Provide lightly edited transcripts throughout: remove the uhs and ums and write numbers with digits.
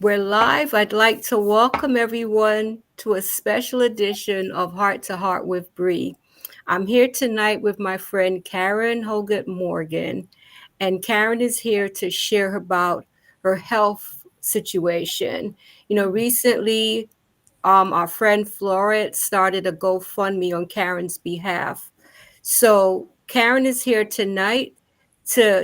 We're live. I'd like to welcome everyone to a special edition of Heart to Heart with Bree. I'm here tonight with my friend Karen Holgate Morgan, and Karen is here to share about her health situation. Recently our friend Floret started a GoFundMe on Karen's behalf. So Karen is here tonight to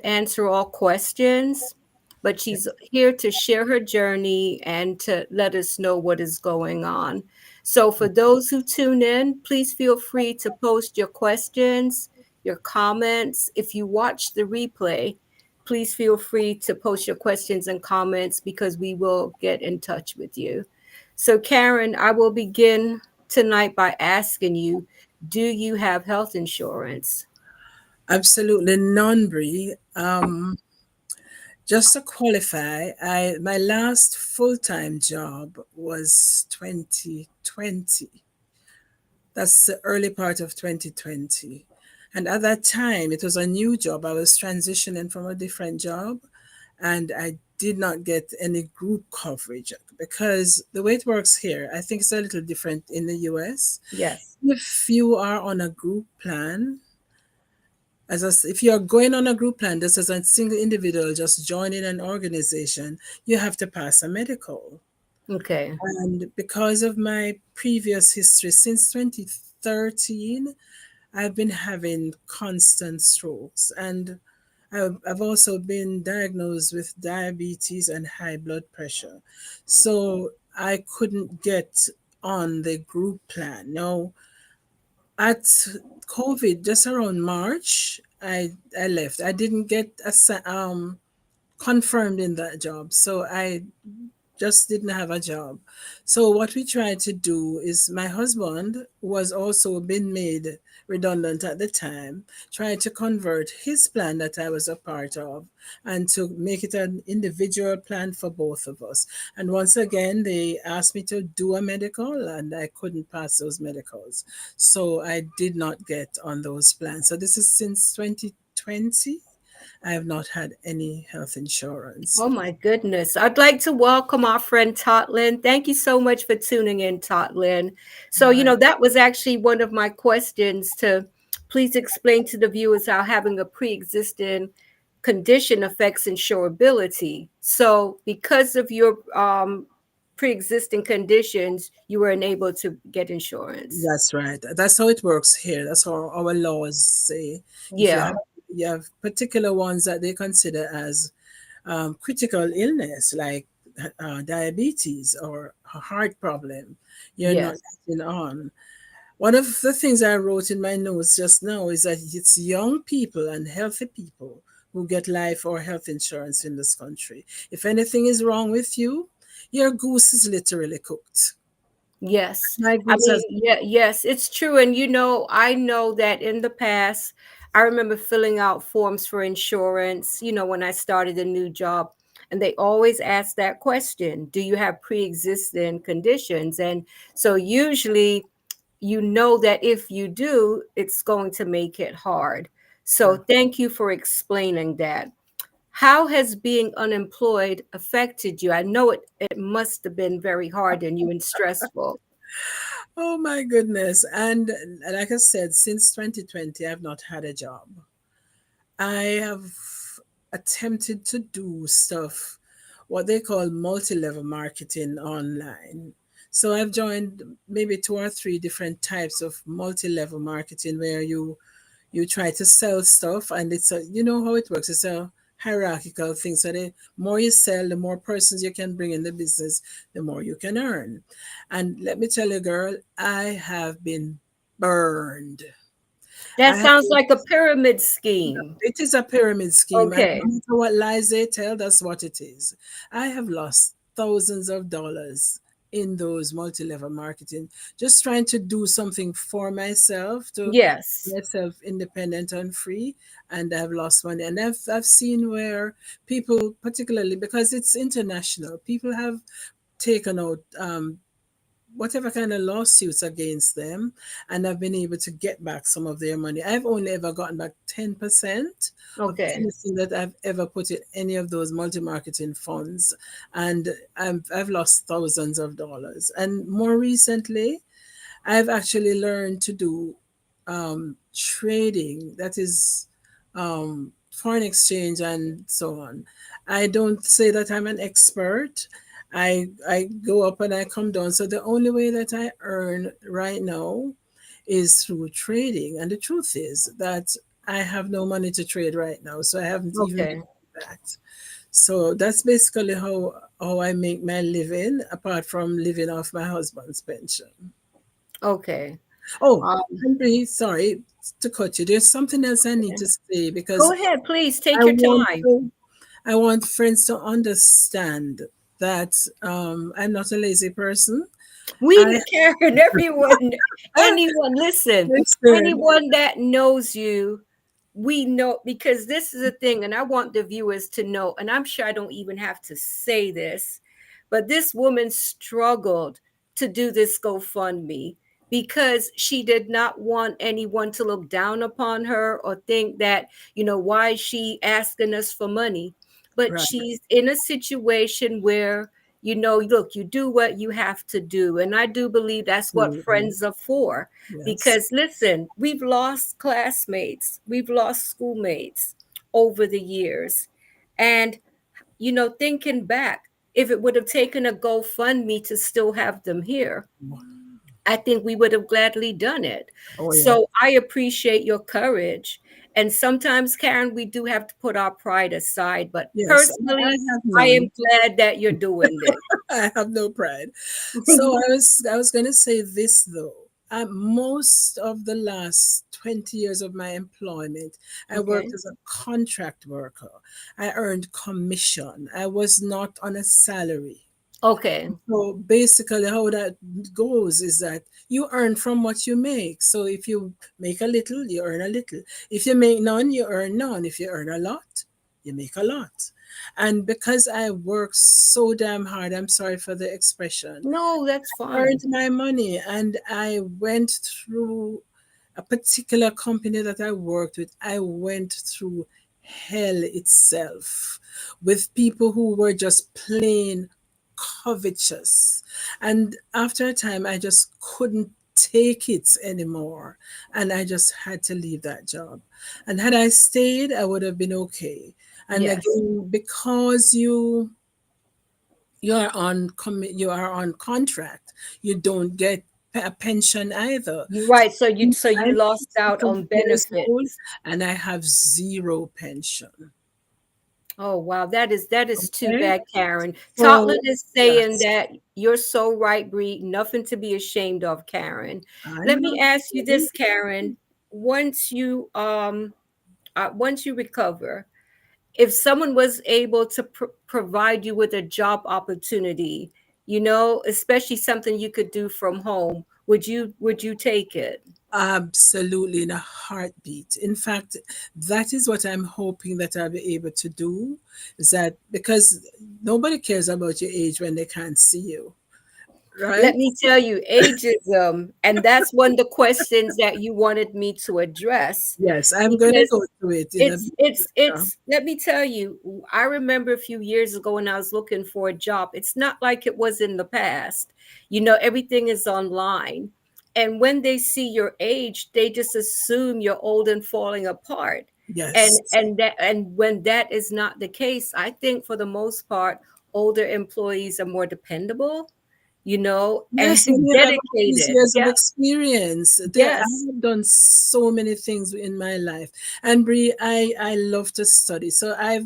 answer all questions, but she's here to share her journey and to let us know what is going on. So for those who tune in, please feel free to post your questions, your comments. If you watch the replay, please feel free to post your questions and comments because we will get in touch with you. So, Karen, I will begin tonight by asking you, do you have health insurance? Absolutely none, Bree. Just to qualify, I my last full-time job was 2020. That's the early part of 2020. And at that time, it was a new job. I was transitioning from a different job, and I did not get any group coverage because the way it works here, I think it's a little different in the US. Yes. If you are on a group plan, if you're going on a group plan just as a single individual just joining an organization, you have to pass a medical. Okay. And because of my previous history since 2013, I've been having constant strokes, and I've also been diagnosed with diabetes and high blood pressure. So I couldn't get on the group plan. Now, at COVID, just around March, I left. I didn't get confirmed in that job, so I just didn't have a job. So what we tried to do is my husband was also been made redundant at the time, tried to convert his plan that I was a part of and to make it an individual plan for both of us. And once again, they asked me to do a medical and I couldn't pass those medicals. So I did not get on those plans. So this is since 2020. I have not had any health insurance. Oh my goodness. I'd like to welcome our friend Totlin. Thank you so much for tuning in, Totlin. So, Hi. that was actually one of my questions to please explain to the viewers how having a pre-existing condition affects insurability. So, because of your pre-existing conditions, you were unable to get insurance. That's right. That's how it works here. That's how our laws say. If Yeah. you have particular ones that they consider as critical illness, like diabetes or a heart problem, you're not Yes. getting on. One of the things I wrote in my notes just now is that it's young people and healthy people who get life or health insurance in this country. If anything is wrong with you, your goose is literally cooked. Yes. My I goose mean, has. yeah, yes, it's true. And I know that in the past, I remember filling out forms for insurance, when I started a new job, and they always ask that question, do you have pre-existing conditions? And so usually that if you do, it's going to make it hard. So thank you for explaining that. How has being unemployed affected you? I know it must have been very hard on you and stressful. Oh my goodness. And like I said, since 2020, I've not had a job. I have attempted to do stuff, what they call multi level marketing online. So I've joined maybe two or three different types of multi level marketing where you try to sell stuff, and it's a, you know how it works, it's a hierarchical thing. So the more you sell, the more persons you can bring in the business, the more you can earn. And let me tell you, girl, I have been burned. That I have sounds like a pyramid scheme. It is a pyramid scheme, and no Okay. matter what lies they tell, that's what it is. I have lost thousands of dollars in those multi-level marketing, just trying to do something for myself to Yes. make myself independent and free, and I've lost money. And I've seen where people, particularly because it's international, people have taken out whatever kind of lawsuits against them, and I've been able to get back some of their money. I've only ever gotten back 10% of Okay. anything that I've ever put in any of those multi-marketing funds, and I've lost thousands of dollars. And more recently, I've actually learned to do trading, that is foreign exchange and so on. I don't say that I'm an expert. I go up and I come down. So the only way that I earn right now is through trading. And the truth is that I have no money to trade right now. So I haven't even Okay. done that. So that's basically how I make my living, apart from living off my husband's pension. Okay. Oh, Um, I'm really sorry to cut you. There's something else I need okay. to say because Go ahead, please I take your want time. to, I want friends to understand that I'm not a lazy person. I Karen, everyone, anyone, listen, listen. anyone that knows you, we know because this is a thing, and I want the viewers to know, and I'm sure I don't even have to say this, but this woman struggled to do this GoFundMe because she did not want anyone to look down upon her or think that, why is she asking us for money? But Right, she's in a situation where look, you do what you have to do. And I do believe that's what absolutely. friends are for. Yes. Because listen, we've lost classmates, we've lost schoolmates over the years. And, thinking back, if it would have taken a GoFundMe to still have them here, I think we would have gladly done it. Oh, yeah. So I appreciate your courage. And sometimes, Karen, we do have to put our pride aside. But Yes, I personally, have I am none. glad that you're doing this. I have no pride. So I was going to say this though. Most of the last 20 years of my employment, I worked Okay. as a contract worker. I earned commission. I was not on a salary. Okay. So basically, how that goes is that you earn from what you make. So if you make a little, you earn a little. If you make none, you earn none. If you earn a lot, you make a lot. And because I work so damn hard, I'm sorry for the expression, No, that's earned fine. my money, and I went through a particular company that I worked with. I went through hell itself with people who were just plain covetous. And after a time, I just couldn't take it anymore. And I just had to leave that job. And had I stayed, I would have been okay. And Yes. again, because you are on contract, you don't get a pension either. You're right. So you I'm lost out 64 on years old benefits. and I have zero pension. Oh wow, that is too Okay, bad, Karen. so Totland is saying yes, that you're so right, Bree. Nothing to be ashamed of, Karen. I'm Let not. me ask you this, Karen. Once you recover, if someone was able to provide you with a job opportunity, especially something you could do from home, would you take it? Absolutely in a heartbeat. In fact, that is what I'm hoping that I'll be able to do. Is that because nobody cares about your age when they can't see you, Let right? me tell you, ageism, and that's one of the questions that you wanted me to address Yes, I'm going to because go through it in a it's bit it's later. it's let me tell you, I remember a few years ago when I was looking for a job. It's not like it was in the past. Everything is online. And when they see your age, they just assume you're old and falling apart. And Yes. and that and when that is not the case, I think for the most part, older employees are more dependable, and Yes, when you have all these dedicated. years of Yeah. experience, I Yes. have done so many things in my life. And Brie, I love to study. So I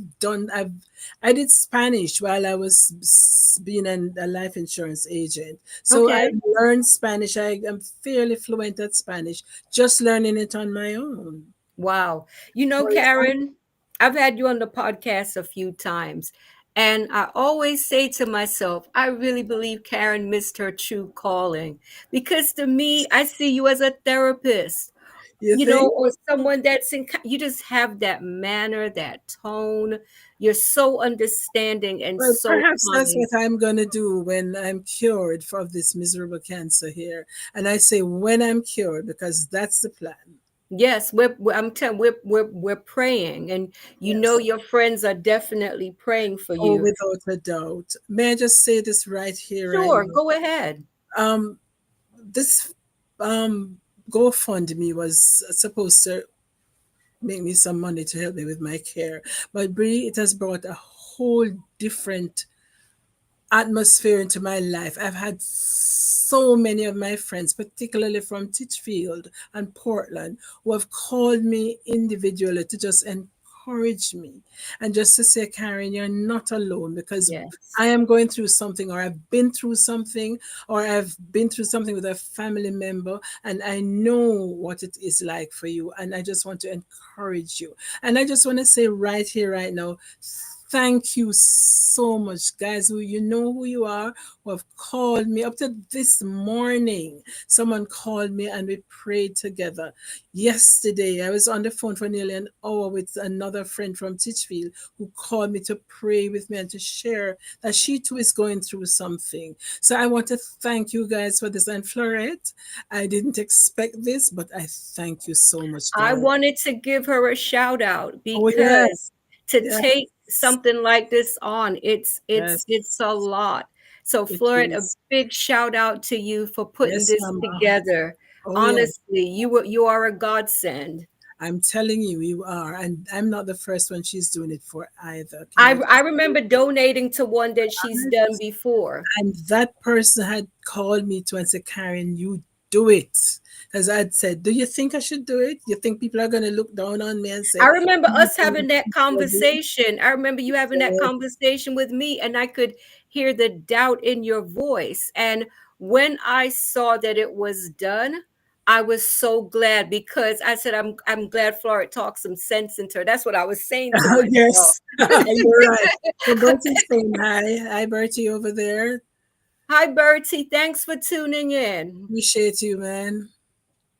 did Spanish while I was being a life insurance agent. So I Okay. learned Spanish. I am fairly fluent at Spanish, just learning it on my own. Wow. For example, Karen, I've had you on the podcast a few times, and I always say to myself, I really believe Karen missed her true calling because to me, I see you as a therapist. You think? or someone that's you just have that manner, that tone. You're so understanding and Well, so perhaps that's kind. what I'm going to do when I'm cured of this miserable cancer here. And I say when I'm cured because that's the plan. Yes, I'm telling we're praying, and Yes. your friends are definitely praying for Oh, you. without a doubt. May I just say this right here, right Sure, now? go ahead. Um, this um GoFundMe was supposed to make me some money to help me with my care, but Bree, it has brought a whole different atmosphere into my life. I've had so many of my friends, particularly from Titchfield and Portland, who have called me individually to just encourage me and just to say, Karen, you're not alone because Yes. I am going through something, or I've been through something, or I've been through something with a family member, and I know what it is like for you. And I just want to encourage you. And I just want to say right here, right now, thank you so much, guys. Who you know who you are, who have called me up to this morning. Someone called me and we prayed together. Yesterday, I was on the phone for nearly an hour with another friend from Titchfield who called me to pray with me and to share that she too is going through something. So I want to thank you guys for this. And Florette, I didn't expect this, but I thank you so much, I darling. wanted to give her a shout out Oh because yes, to take yes, something like this on, it's yes. a lot. So It Floyd, a is. big shout out to you for putting Yes, this Mama. together. Oh, yes. Honestly, you are a godsend. I'm telling you, you are. And I'm not the first one she's doing it for either. Can I I just say remember donating to one that she's done that? before. And that person had called me to and said, Karen, you do it. Because I'd said, do you think I should do it? You think people are going to look down on me and I say, remember "You us don't having that think you're doing conversation. I remember you having that it?" conversation with me, and I could hear the doubt in your voice. And when I saw that it was done, I was so glad because I said, I'm glad Florida talked some sense into her. That's what I was saying to myself. Yes, you're right. So Bertie's saying hi. Hi, Bertie over there. Hi, Bertie. Thanks for tuning in. Appreciate you, man.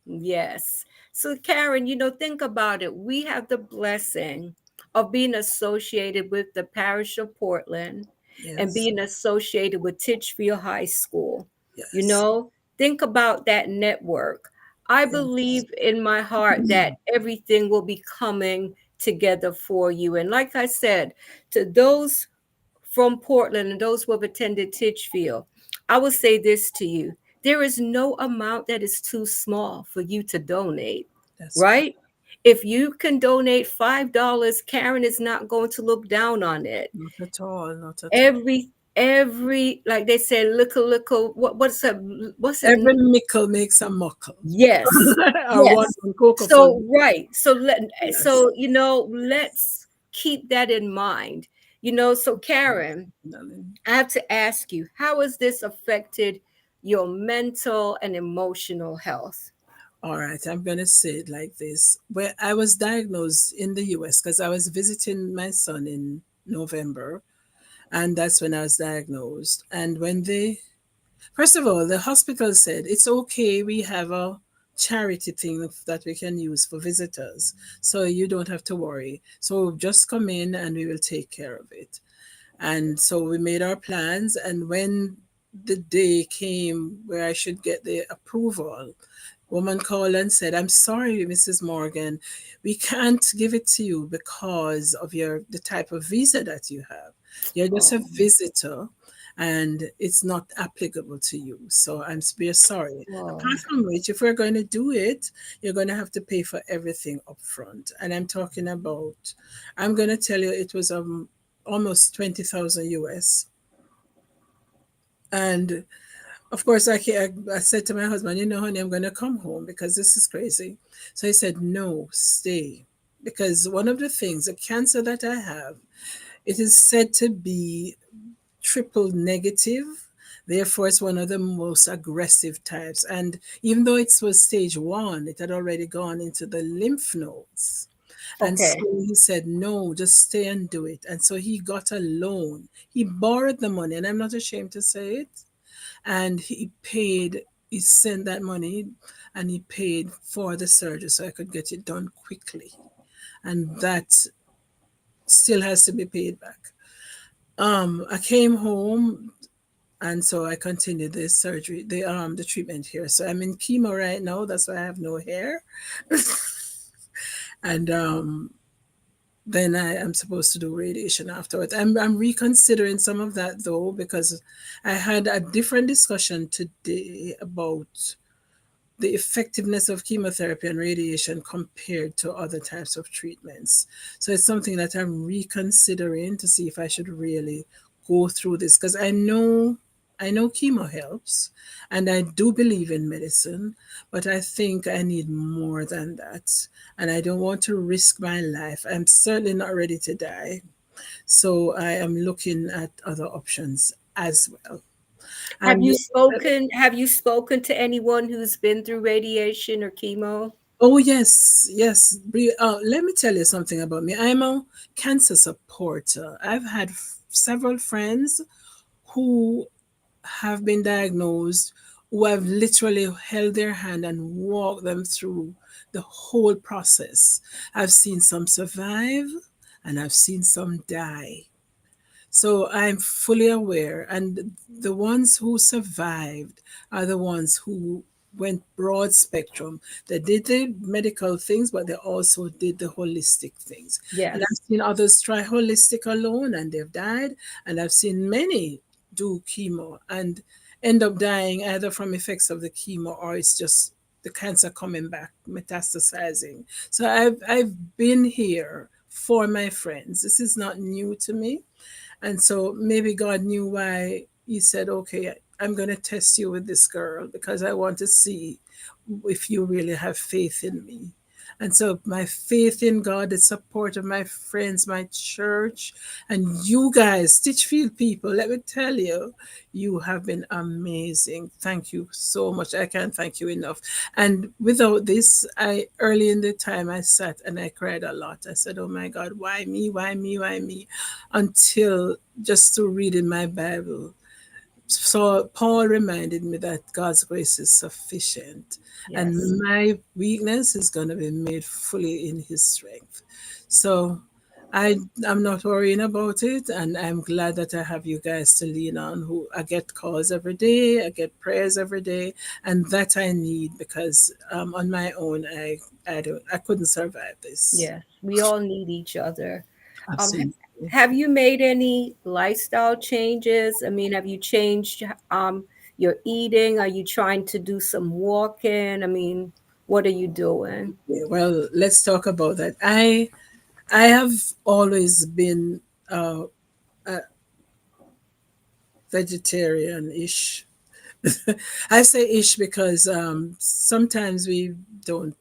Yes. So, Karen, think about it. We have the blessing of being associated with the parish of Portland and Yes, being associated with Titchfield High School. You yes, know, think about that network. I yes. believe in my heart that everything will be coming together for you. And like I said, to those from Portland and those who have attended Titchfield, I will say this to you. There is no amount that is too small for you to donate, That's right. right? If you can donate $5, Karen is not going to look down on it. Not at all. Not at all. Every like they say, little, what's it? Every mickle makes a muckle. Yes, Or one yes. cocoa full. So right. Yes. Let's keep that in mind. So Karen, Darling. I have to ask you, how has this affected your mental and emotional health? All right, I'm going to say it like this. Where I was diagnosed in the US because I was visiting my son in November, and that's when I was diagnosed. And when they, first of all, the hospital said, it's okay, we have a charity thing that we can use for visitors. So you don't have to worry. So just come in and we will take care of it. And so we made our plans. And when the day came where I should get the approval, woman called and said, I'm sorry, Mrs. Morgan, we can't give it to you because of the type of visa that you have. You're just Oh, a visitor and it's not applicable to you. So we're sorry. Apart oh, from which, if we're going to do it, you're going to have to pay for everything up front. And I'm going to tell you, it was almost 20,000 US. And of course, I said to my husband, honey, I'm going to come home because this is crazy. So he said, no, stay. Because one of the things, the cancer that I have, it is said to be triple negative. Therefore, it's one of the most aggressive types. And even though it was stage one, it had already gone into the lymph nodes. And so okay. he said, no, just stay and do it. And so he got a loan. He borrowed the money, and I'm not ashamed to say it, and he paid he sent that money and he paid for the surgery so I could get it done quickly. And that still has to be paid back. I came home and so I continued the surgery, the treatment here. So I'm in chemo right now. That's why I have no hair. And then I am supposed to do radiation afterwards. I'm reconsidering some of that though because I had a different discussion today about the effectiveness of chemotherapy and radiation compared to other types of treatments. So it's something that I'm reconsidering to see if I should really go through this because I know chemo helps and I do believe in medicine, but I think I need more than that. And I don't want to risk my life. I'm certainly not ready to die. So I am looking at other options as well. Have And you spoken to anyone who's been through radiation or chemo? oh yes, yes. Let me tell you something about me. I'm a cancer supporter. I've had several friends who have been diagnosed, who have literally held their hand and walked them through the whole process. I've seen some survive, and I've seen some die. So I'm fully aware. And the ones who survived are the ones who went broad spectrum. They did the medical things, but they also did the holistic things. And I've Yes. seen others try holistic alone and they've died. And I've seen many do chemo and end up dying either from effects of the chemo or it's just the cancer coming back, metastasizing. So I've been here for my friends. This is not new to me. And so maybe God knew why he said, okay, I'm going to test you with this girl because I want to see if you really have faith in me. And so my faith in God, the support of my friends, my church, and you guys, Stitchfield people, let me tell you, you have been amazing. Thank you so much. I can't thank you enough. And without this, I early in the time I sat and I cried a lot. I said, "Oh my God, why me? Why me? Why me?" Until just to read in my Bible. So Paul reminded me that God's grace is sufficient Yes. and my weakness is going to be made fully in his strength. So I I'm not worrying about it and I'm glad that I have you guys to lean on who I get calls every day, I get prayers every day and that I need because on my own I couldn't survive this. Yes. We all need each other. Absolutely. Have you made any lifestyle changes? I mean, have you changed your eating? Are you trying to do some walking? I mean, what are you doing? Okay, well, let's talk about that. I have always been a vegetarian-ish. I say ish because sometimes we don't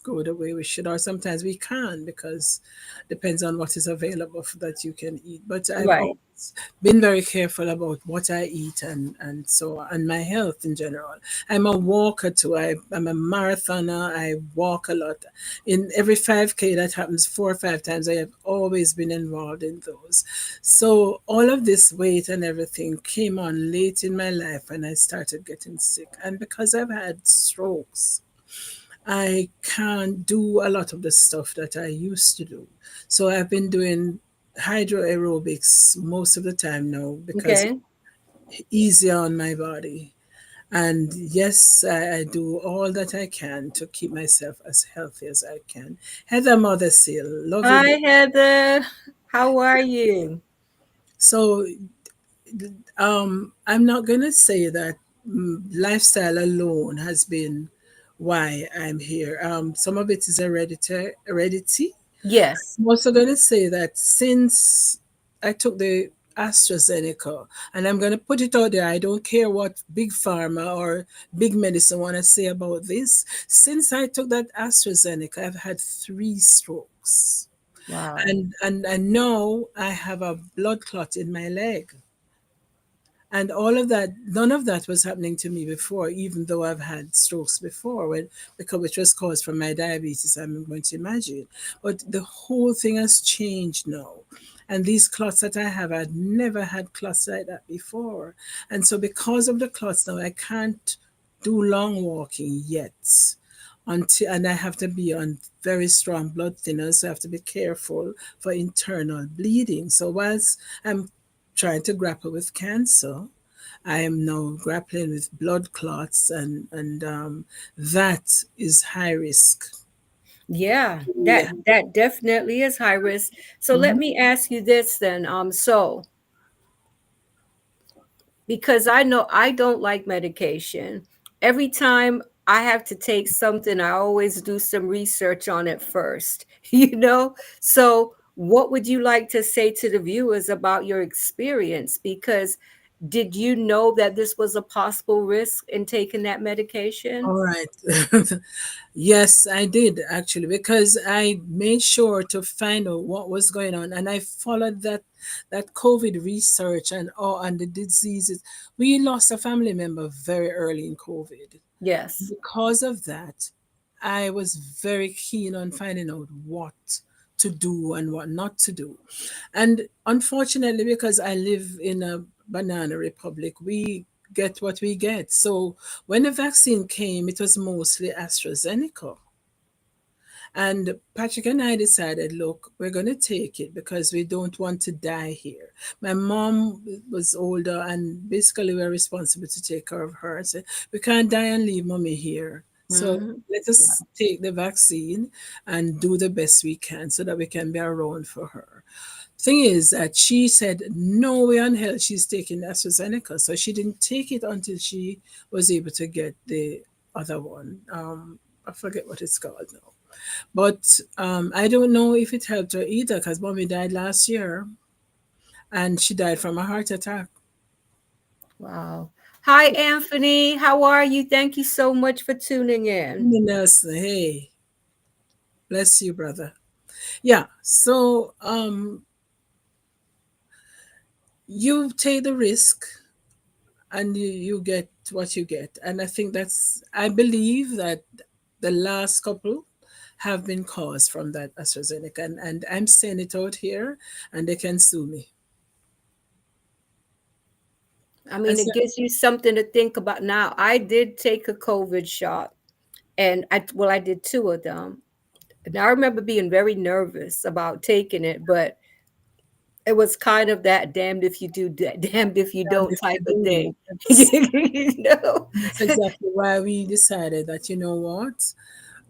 go the way we should, or sometimes we can because depends on what is available that you can eat. But I've Right. always been very careful about what I eat and so and my health in general. I'm a walker too. I'm a marathoner. I walk a lot. In every 5K that happens 4 or 5 times, I have always been involved in those. So all of this weight and everything came on late in my life when I started getting sick. And because I've had strokes, I can't do a lot of the stuff that I used to do. So I've been doing hydro aerobics most of the time now because Okay. it's easier on my body. And yes, I do all that I can to keep myself as healthy as I can. Heather Mother Seal, love you. Hi, Heather. How are you? So I'm not going to say that lifestyle alone has been why I'm here. Some of it is heredity. Yes. I'm also going to say that since I took the AstraZeneca, and I'm going to put it out there, I don't care what big pharma or big medicine want to say about this. Since I took that AstraZeneca, I've had 3 strokes. Wow. And I know I have a blood clot in my leg. And all of that, none of that was happening to me before, even though I've had strokes before, because it was caused from my diabetes, I'm going to imagine. But the whole thing has changed now. And these clots that I have, I'd never had clots like that before. And so because of the clots now, I can't do long walking yet. Until, and I have to be on very strong blood thinners, so I have to be careful for internal bleeding. So whilst I'm trying to grapple with cancer, I am now grappling with blood clots, and that is high risk. Yeah, Yeah. that definitely is high risk. So let Mhm. me ask you this then. So because I know I don't like medication. Every time I have to take something, I always do some research on it first, you know? So, what would you like to say to the viewers about your experience? Because did you know that this was a possible risk in taking that medication? All right. Yes, I did actually, because I made sure to find out what was going on, and I followed that COVID research and all and the diseases. We lost a family member very early in COVID. Yes. Because of that, I was very keen on finding out what to do and what not to do. And unfortunately, because I live in a banana republic, we get what we get. So when the vaccine came, it was mostly AstraZeneca. And Patrick and I decided, look, we're going to take it because we don't want to die here. My mom was older, and basically we're responsible to take care of her. So we can't die and leave mommy here. So Hmm. let Yeah. us take the vaccine and do the best we can so that we can be around for her. Thing is that she said no way on hell she's taking AstraZeneca, so she didn't take it until she was able to get the other one. I forget what it's called now. But I don't know if it helped her either because mommy died last year and she died from a heart attack. Wow. Hi, Anthony. How are you? Thank you so much for tuning in. Nurse, hey, bless you, brother. Yeah, so you take the risk and you get what you get. And I think I believe that the last couple have been caused from that AstraZeneca. And I'm saying it out here and they can sue me. I And mean, so, it gives you something to think about. Now, I did take a COVID shot, and I did two of them. And I remember being very nervous about taking it, but it was kind of that damned if you do, damned if you and don't if type you of do, thing. You know? that's exactly why we decided that, you know what,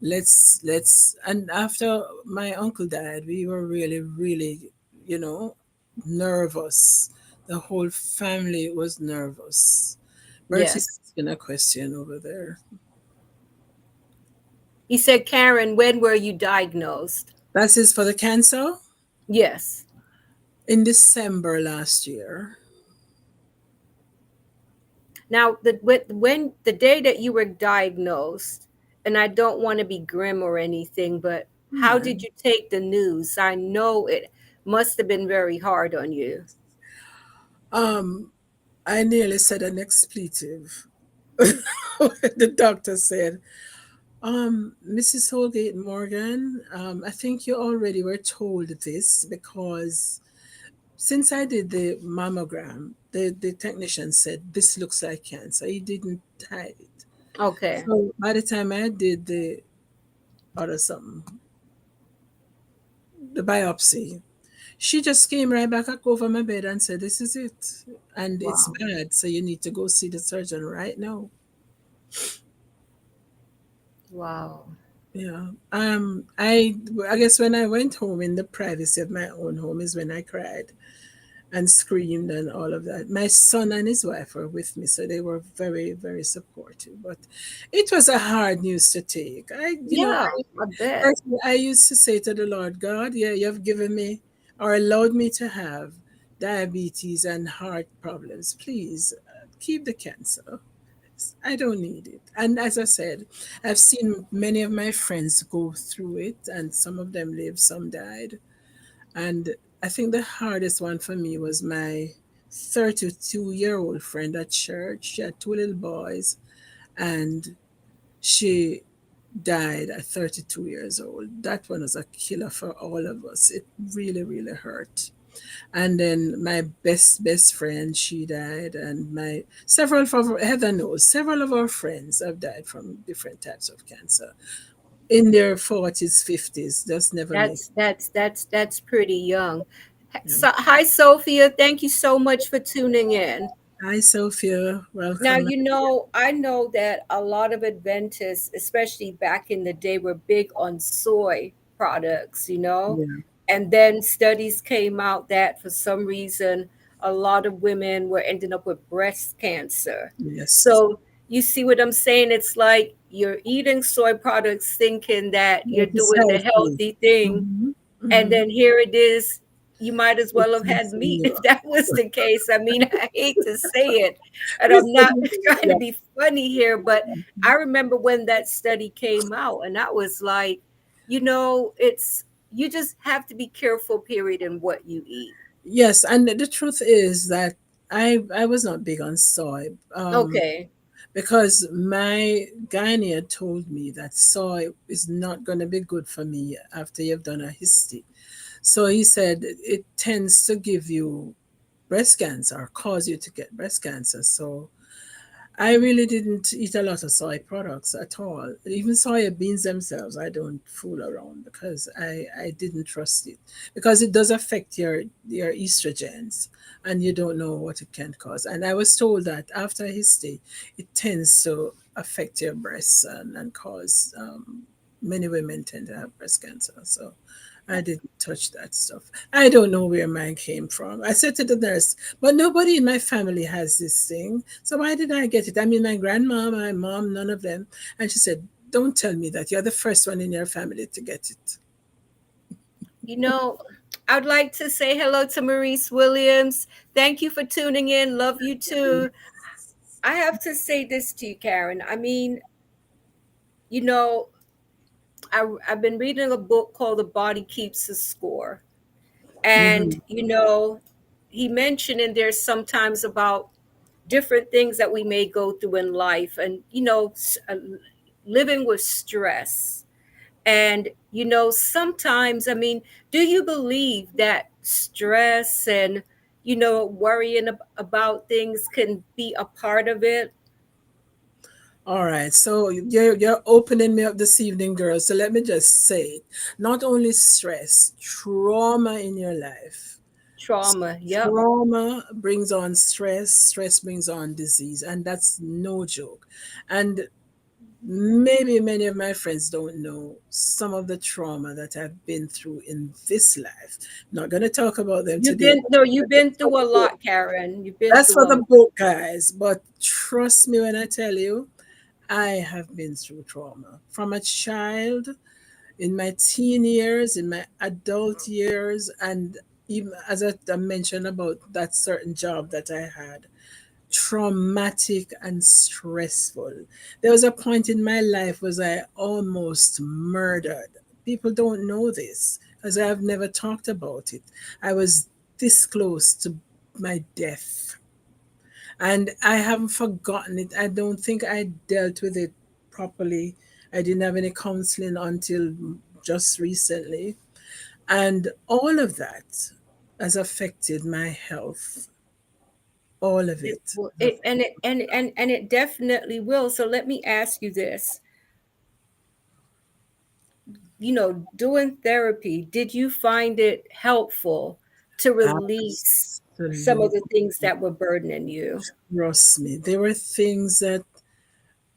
let's and after my uncle died, we were really, really, you know, nervous. The whole family was nervous. Bertie's Yes. asking a question over there. He said, Karen, when were you diagnosed? That is for the cancer Yes. in December last year. Now, when the day that you were diagnosed, and I don't want to be grim or anything, but how did Man, you take the news? I know it must have been very hard on you. um I nearly said an expletive. The doctor said, Mrs. Holgate Morgan, I think you already were told this because since I did the mammogram, the technician said this looks like cancer. He didn't hide it. Okay. So by the time I did the other something, the biopsy, she just came right back up over my bed and said, this is it. And it's Wow. bad, so you need to go see the surgeon right now. Wow. Yeah. I guess when I went home in the privacy of my own home is when I cried and screamed and all of that. My son and his wife were with me, so they were very, very supportive. But it was a hard news to take. Yeah, I bet. Personally, I used to say to the Lord, God, yeah, you have given me or allowed me to have diabetes and heart problems. Please keep the cancer. I don't need it. And as I said, I've seen many of my friends go through it, and some of them lived, some died. And I think the hardest one for me was my 32-year-old friend at church. She had two little boys, and she died at 32 years old. That one was a killer for all of us. It really, really hurt. And then my best friend, she died, and my several of our, Heather knows, several of our friends have died from different types of cancer in their 40s, 50s. Just never make That's pretty young. it. So, hi, Sophia. Thank you so much for tuning in. Hi, Sophia. Now, Welcome. I know that a lot of Adventists, especially back in the day, were big on soy products, Yeah, and then studies came out that for some reason, a lot of women were ending up with breast cancer. yes. So, you see what I'm saying? It's like you're eating soy products thinking that you're Yes, it's doing the healthy. healthy thing, Mm-hmm. and Mm-hmm. then here it is. You might as It well have had comes in meat you. if that was the case. I mean, I hate to say it, and It's I'm not the- trying to yeah. be funny here, but I remember when that study came out, and I was like, it's you just have to be careful, period, in what you eat. Yes, and the truth is that I was not big on soy, Okay. because my gynae had told me that soy is not going to be good for me after you've done a hyste. So he said it tends to give you breast cancer or cause you to get breast cancer. So I really didn't eat a lot of soy products at all. Even soya beans themselves, I don't fool around because I didn't trust it. Because it does affect your estrogens and you don't know what it can cause. And I was told that after his stay, it tends to affect your breasts and cause many women tend to have breast cancer. So I didn't touch that stuff. I don't know where mine came from. I said to the nurse, but nobody in my family has this thing. So why did I get it? I mean, my grandma, my mom, none of them. And she said, don't tell me that. You're the first one in your family to get it. You know, I'd like to say hello to Maurice Williams. Thank you for tuning in. Love you too. I have to say this to you, Karen. I mean, you know, I've been reading a book called The Body Keeps the Score. And, Mm-hmm. he mentioned in there sometimes about different things that we may go through in life and, living with stress. And, sometimes, I mean, do you believe that stress and, worrying about things can be a part of it? All right, so you're opening me up this evening, girls. So let me just say, not only stress, trauma in your life. Trauma. Yep. Trauma brings on stress, stress brings on disease, and that's no joke. And maybe many of my friends don't know some of the trauma that I've been through in this life. Not going to talk about them today. You've been That's for through a the book. lot, Karen. You've been That's through for a the lot. book, guys. But trust me when I tell you, I have been through trauma from a child, in my teen years, in my adult years, and even as I mentioned about that certain job that I had, traumatic and stressful. There was a point in my life was I almost murdered. People don't know this because I have never talked about it. I was this close to my death. And I haven't forgotten it. I don't think I dealt with it properly. I didn't have any counseling until just recently. And all of that has affected my health. All of It, it. will- it and it definitely will. So let me ask you this. Doing therapy, did you find it helpful to release some of Absolutely. the things that were burdening you? Trust me. There were things that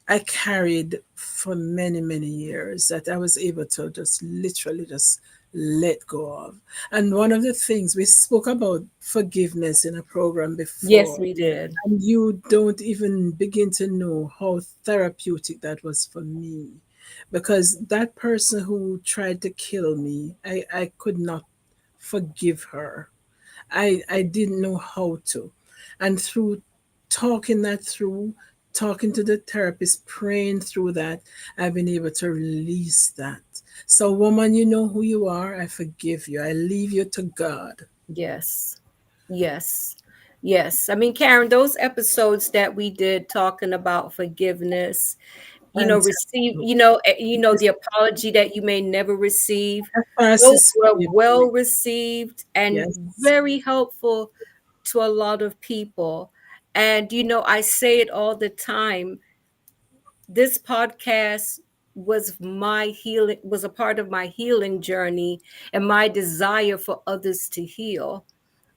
I carried for many, many years that I was able to just literally just let go of. And one of the things we spoke about forgiveness in a program Yes, before, we did. and you don't even begin to know how therapeutic that was for me. Because that person who tried to kill me, I could not forgive her. I didn't know how to. And through talking that through, talking to the therapist, praying through that, I've been able to release that. So, woman, you know who you are. I forgive you. I leave you to God. Yes. Yes. Yes. I mean, Karen, those episodes that we did talking about forgiveness, I'm receive, telling you, the apology that you may never receive. as far as Those this, were well received and yes, very helpful to a lot of people. And, I say it all the time. This podcast was a part of my healing journey and my desire for others to heal.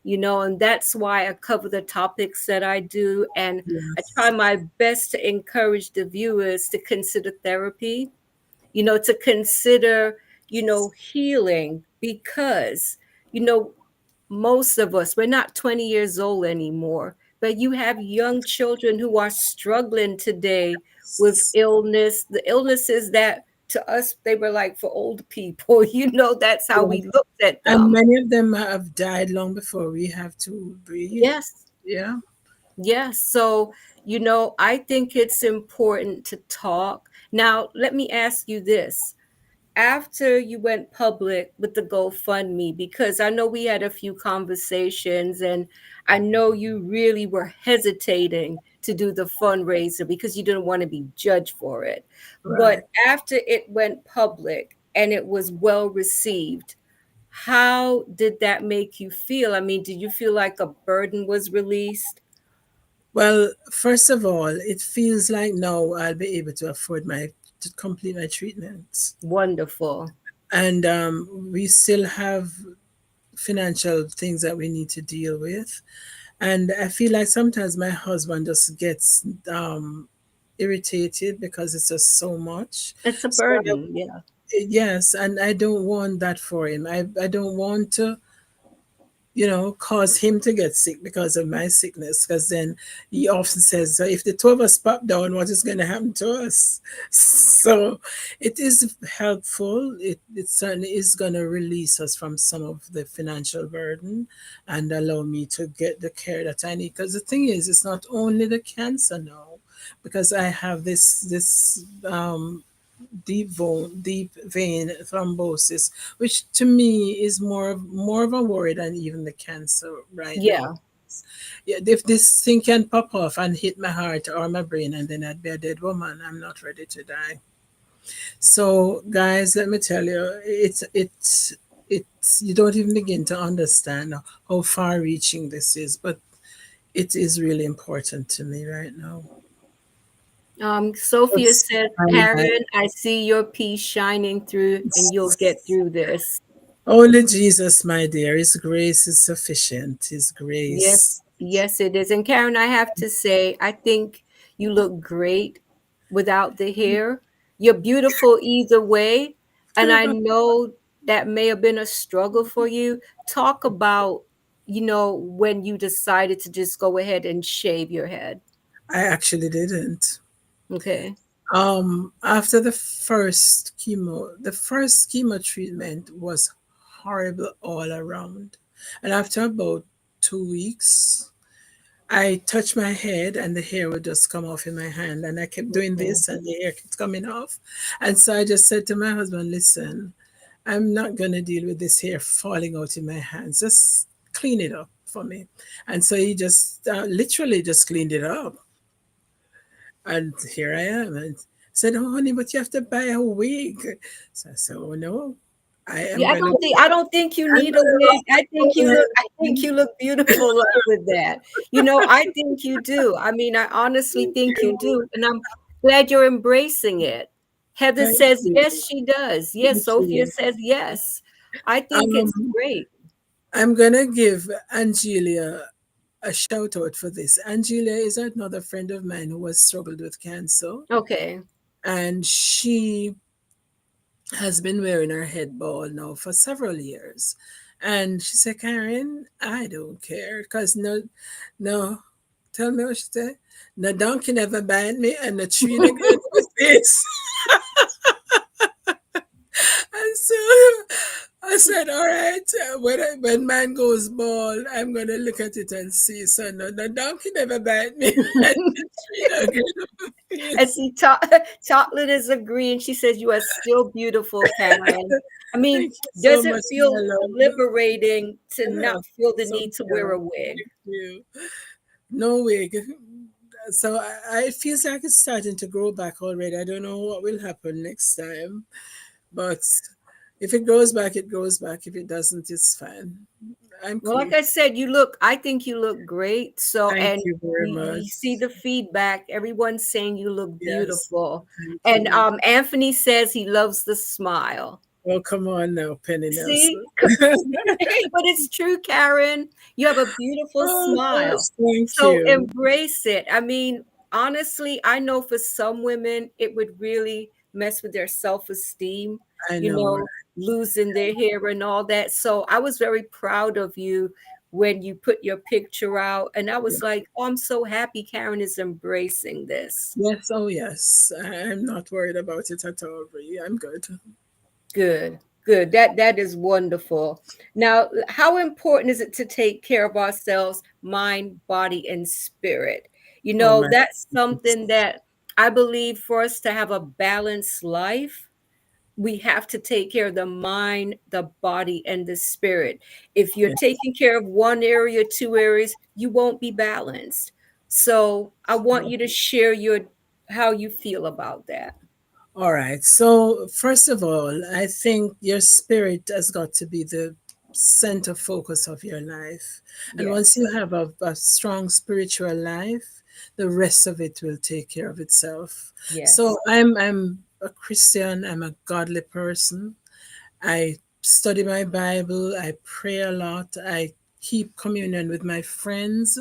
And that's why I cover the topics that I do. And I try yes, my best to encourage the viewers to consider therapy, to consider, healing, because, you know, most of us, we're not 20 years old anymore, but you have young children who are struggling today with illness, the illnesses that to us, they were like for old people, that's how yes. we looked at And them. many of them have died long before we have to breathe. Yes. Yeah. Yes. So, I think it's important to talk. Now, let me ask you this. After you went public with the GoFundMe, because I know we had a few conversations and I know you really were hesitating to do the fundraiser because you didn't want to be judged for it. But Right. after it went public and it was well received, how did that make you feel? I mean, did you feel like a burden was released? Well, first of all, it feels like now I'll be able to afford my to complete my treatments, Wonderful. and we still have financial things that we need to deal with. And I feel like sometimes my husband just gets irritated because it's just so much. It's a So burden. Yeah. yes, and I don't want that for him. I don't want to, cause him to get sick because of my sickness. Because then he often says, so if the two of us pop down, what is going to happen to us? So it is helpful. It certainly is going to release us from some of the financial burden and allow me to get the care that I need. Because the thing is, it's not only the cancer now, because I have this deep vein thrombosis, which to me is more of a worry than even the cancer right now. Yeah. Yeah, if this thing can pop off and hit my heart or my brain, and then I'd be a dead woman. I'm not ready to die. So, guys, let me tell you, it's you don't even begin to understand how far-reaching this is, but it is really important to me right now. Sophia It's says, my life. Karen, I see your piece shining through and you'll get through this. Only Jesus, my dear. His grace is sufficient. His Yes, grace. yes, it is. And Karen, I have to say, I think you look great without the hair. You're beautiful either way. And I know that may have been a struggle for you. Talk about, when you decided to just go ahead and shave your head. I actually didn't. Okay. After the first chemo treatment was horrible all around. And after about 2 weeks, I touched my head and the hair would just come off in my hand. And I kept doing Okay. this and the hair kept coming off. And so I just said to my husband, listen, I'm not going to deal with this hair falling out in my hands. Just clean it up for me. And so he just literally just cleaned it up. And here I am. And said, oh, honey, but you have to buy a wig. So I said, oh, no, I am Yeah, going to. I don't think you I'm need a wig. I think gonna, you look beautiful with that. I think you do. I mean, I honestly thank think you you. do, and I'm glad you're embracing it. Heather Thank says you. yes, she does. Yes, Thank Sophia you. says yes. I think it's Um, great. I'm going to give Angelia a shout out for this. Angelia is another friend of mine who has struggled with cancer. Okay. And she has been wearing her head ball now for several years. And she said, Karen, I don't care. Because no, tell me what she said. No donkey never bite me, and the tree never get my face. And so I said, all right, when man goes bald, I'm going to look at it and see. So no, the donkey never bite me, and the tree never get my And face. see, Chocolate is agreeing. She says you are still beautiful, Karen. I mean, Thank you so does it much, my feel love. liberating to not Yeah, feel the so need to wear yeah, a wig? thank you. No wig. So it feels like it's starting to grow back already. I don't know what will happen next time, but if it grows back, it grows back. If it doesn't, it's fine. I'm Well, cool. like I said, I think you look great. So, Thank and you very much. you see the feedback. Everyone's saying you look Yes, beautiful. thank And you. Anthony says he loves the smile. Oh, come on now, Penny See? Nelson. But it's true, Karen. You have a beautiful Oh smile. gosh, thank So you. embrace it. I mean, honestly, I know for some women, it would really mess with their self esteem, I you know, right? know, losing their hair and all that. So I was very proud of you when you put your picture out. And I was like, oh, I'm so happy Karen is embracing this. Yes, oh yes. I'm not worried about it at all, Bree. I'm good. Good, good. That is wonderful. Now, how important is it to take care of ourselves, mind, body, and spirit? Oh my That's goodness. something that I believe for us to have a balanced life, we have to take care of the mind, the body, and the spirit. If you're Yeah. taking care of one area, two areas, you won't be balanced. So I want you to share your how you feel about that. All right. So, first of all, I think your spirit has got to be the center focus of your life. And once Yes, you have a strong spiritual life, the rest of it will take care of itself. So, yes. I'm a Christian, I'm a godly person. I study my Bible, I pray a lot, I keep communion with my friends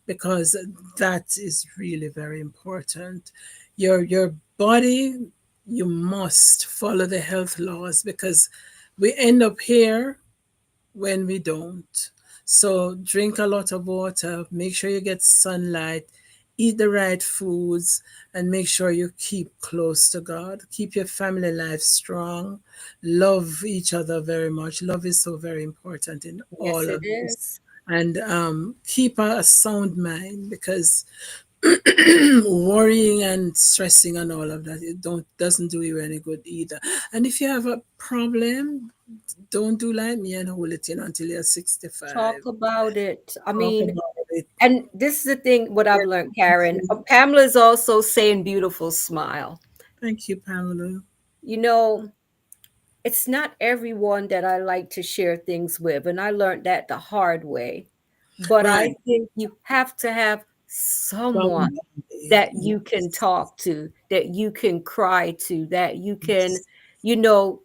because that is really very important. Your body, you must follow the health laws because we end up here when we don't. So drink a lot of water, make sure you get sunlight, eat the right foods, and make sure you keep close to God. Keep your family life strong. Love each other very much. Love is so very important in all Yes, it of this. is. And keep a sound mind because worrying and stressing and all of that it don't doesn't do you any good either. And if you have a problem, don't do like me and hold it in until you're 65. Talk about it. I Talk mean, about it. and this is the thing what I've learned, Karen. Pamela is also saying beautiful smile. Thank you, Pamela. You know, it's not everyone that I like to share things with, and I learned that the hard way. But I Right. think you have to have someone Somebody. that you can Yes. talk to, that you can cry to, that you can, Yes. you know,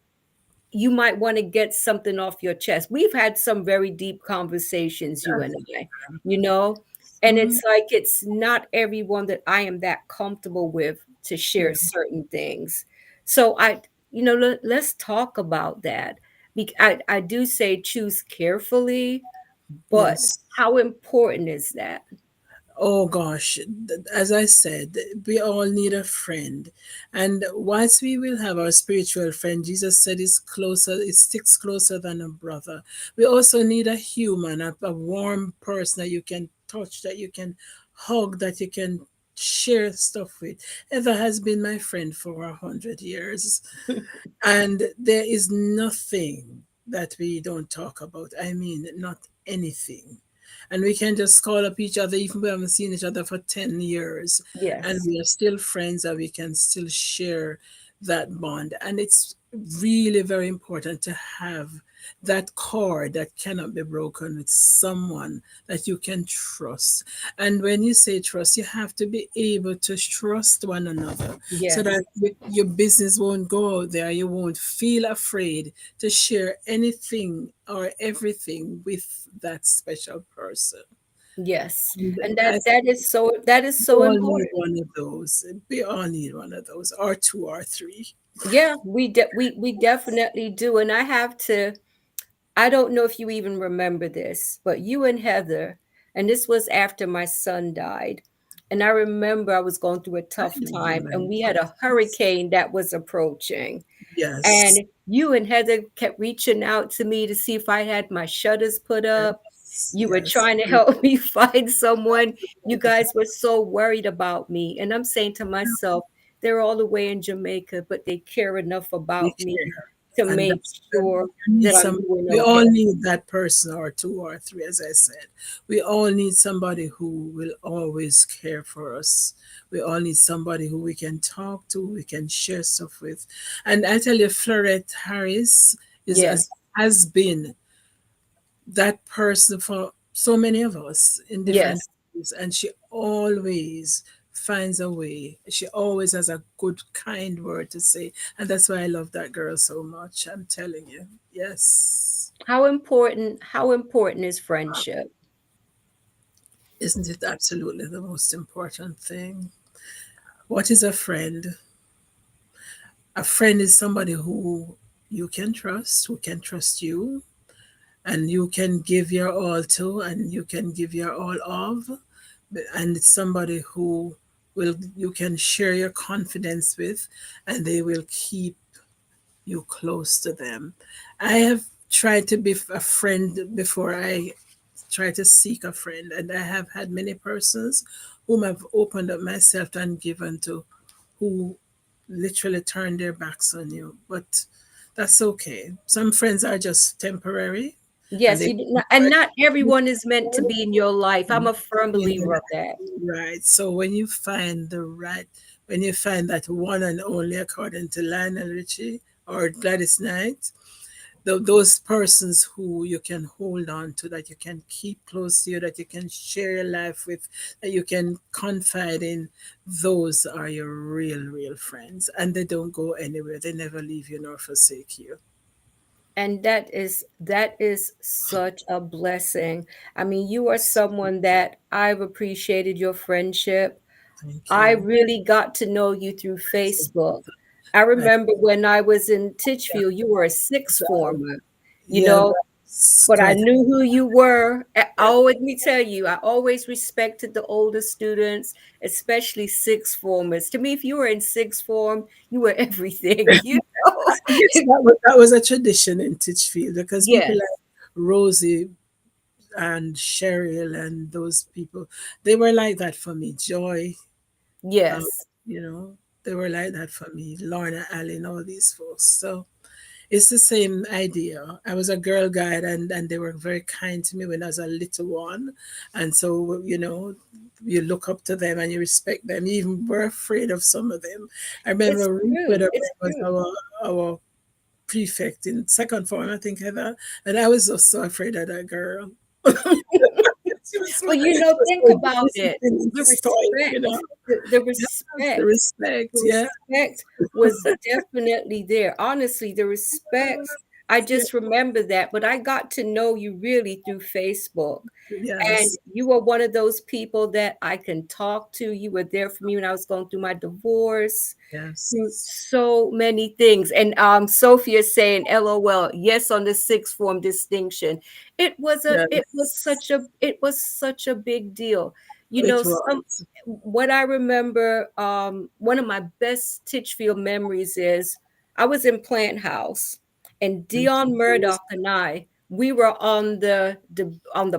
you might want to get something off your chest. We've had some very deep conversations, you and Yes. I, you know, and Mhm. it's like it's not everyone that I am that comfortable with to share Yeah. certain things. So let's talk about that. I do say choose carefully, but Yes. how important is that? Oh gosh, as I said, we all need a friend. And once we will have our spiritual friend, Jesus said it's closer, it sticks closer than a brother. We also need a human, a warm person that you can touch, that you can hug, that you can share stuff with. Eva has been my friend for 100 years. And there is nothing that we don't talk about. I mean, not anything. And we can just call up each other, even we haven't seen each other for 10 years, and Yes, we are still friends and we can still share that bond. And it's really very important to have that cord that cannot be broken with someone that you can trust. And when you say trust, you have to be able to trust one another so yes, that your business won't go out there. You won't feel afraid to share anything or everything with that special person. yes. And And I that is we so all need important. one of those. We all need one of those, or two or three. Yeah, we definitely do. And I don't know if you even remember this, but you and Heather, and this was after my son died. And I remember I was going through a I tough do time, and we remember. had a hurricane that was approaching. Yes. And you and Heather kept reaching out to me to see if I had my shutters put up. Yes. You were Yes. trying to help me find someone. You guys were so worried about me. And I'm saying to myself, they're all the way in Jamaica, but they care enough We about me care. to And make sure you need that I'm some. doing We okay. all need that person, or two or three, as I said. We all need somebody who will always care for us. We all need somebody who we can talk to, we can share stuff with. And I tell you, Florette Harris is Yes, as has been that person for so many of us in different yes. ways, and she always finds a way. She always has a good, kind word to say, and that's why I love that girl so much. I'm telling you, yes, How important is friendship? isn't it absolutely the most important thing? What is a friend? A friend is somebody who you can trust, who can trust you, and you can give your all to, and you can give your all of. And it's somebody who will you can share your confidence with, and they will keep you close to them. I have tried to be a friend before I try to seek a friend, and I have had many persons whom I've opened up myself and given to, who literally turn their backs on you. But that's okay. Some friends are just temporary, and Yes, they and not everyone is meant to be in your life. I'm a firm in your believer of that. life. Right. So when you find that one and only, according to Lionel Richie or Gladys Knight, those persons who you can hold on to, that you can keep close to you, that you can share your life with, that you can confide in, those are your real friends. And they don't go anywhere. They never leave you nor forsake you. And that is such a blessing. I mean, you are someone that I've appreciated your friendship. Thank I you. really got to know you through Facebook. I I, remember when I was in Titchfield, you were a sixth former, you yeah, know, that's but I quite. knew who you were. Let me tell you, I always respected the older students, especially sixth formers. To me, if you were in sixth form, you were everything, you know. I guess that was a tradition in Titchfield, because people Yes, like Rosie and Cheryl and those people, they were like that for me. Joy, um, yes. you know, they were like that for me. Lorna Allen, all these folks. So it's the same idea. I was a girl guide, and they were very kind to me when I was a little one. And so, you look up to them and you respect them. You even were afraid of some of them. I It's remember Ruth true. It's Wedderburn was true. our prefect in second form, I think, Heather. And I was just so afraid of that girl. She was so, But she was think so about it. disciplined The and stoic, respect, The the respect, yeah. respect was definitely there. Honestly, the respect, I just remember that. But I got to know you really through Facebook. And Yes, you were one of those people that I can talk to. You were there for me when I was going through my divorce, through yes, so many things. And Sophia saying, LOL, yes, on the sixth form distinction. yes. It was such a big deal. You It know, some was. what I remember, one of my best Titchfield memories is I was in Plant House, and Dion Murdoch and I, we were on the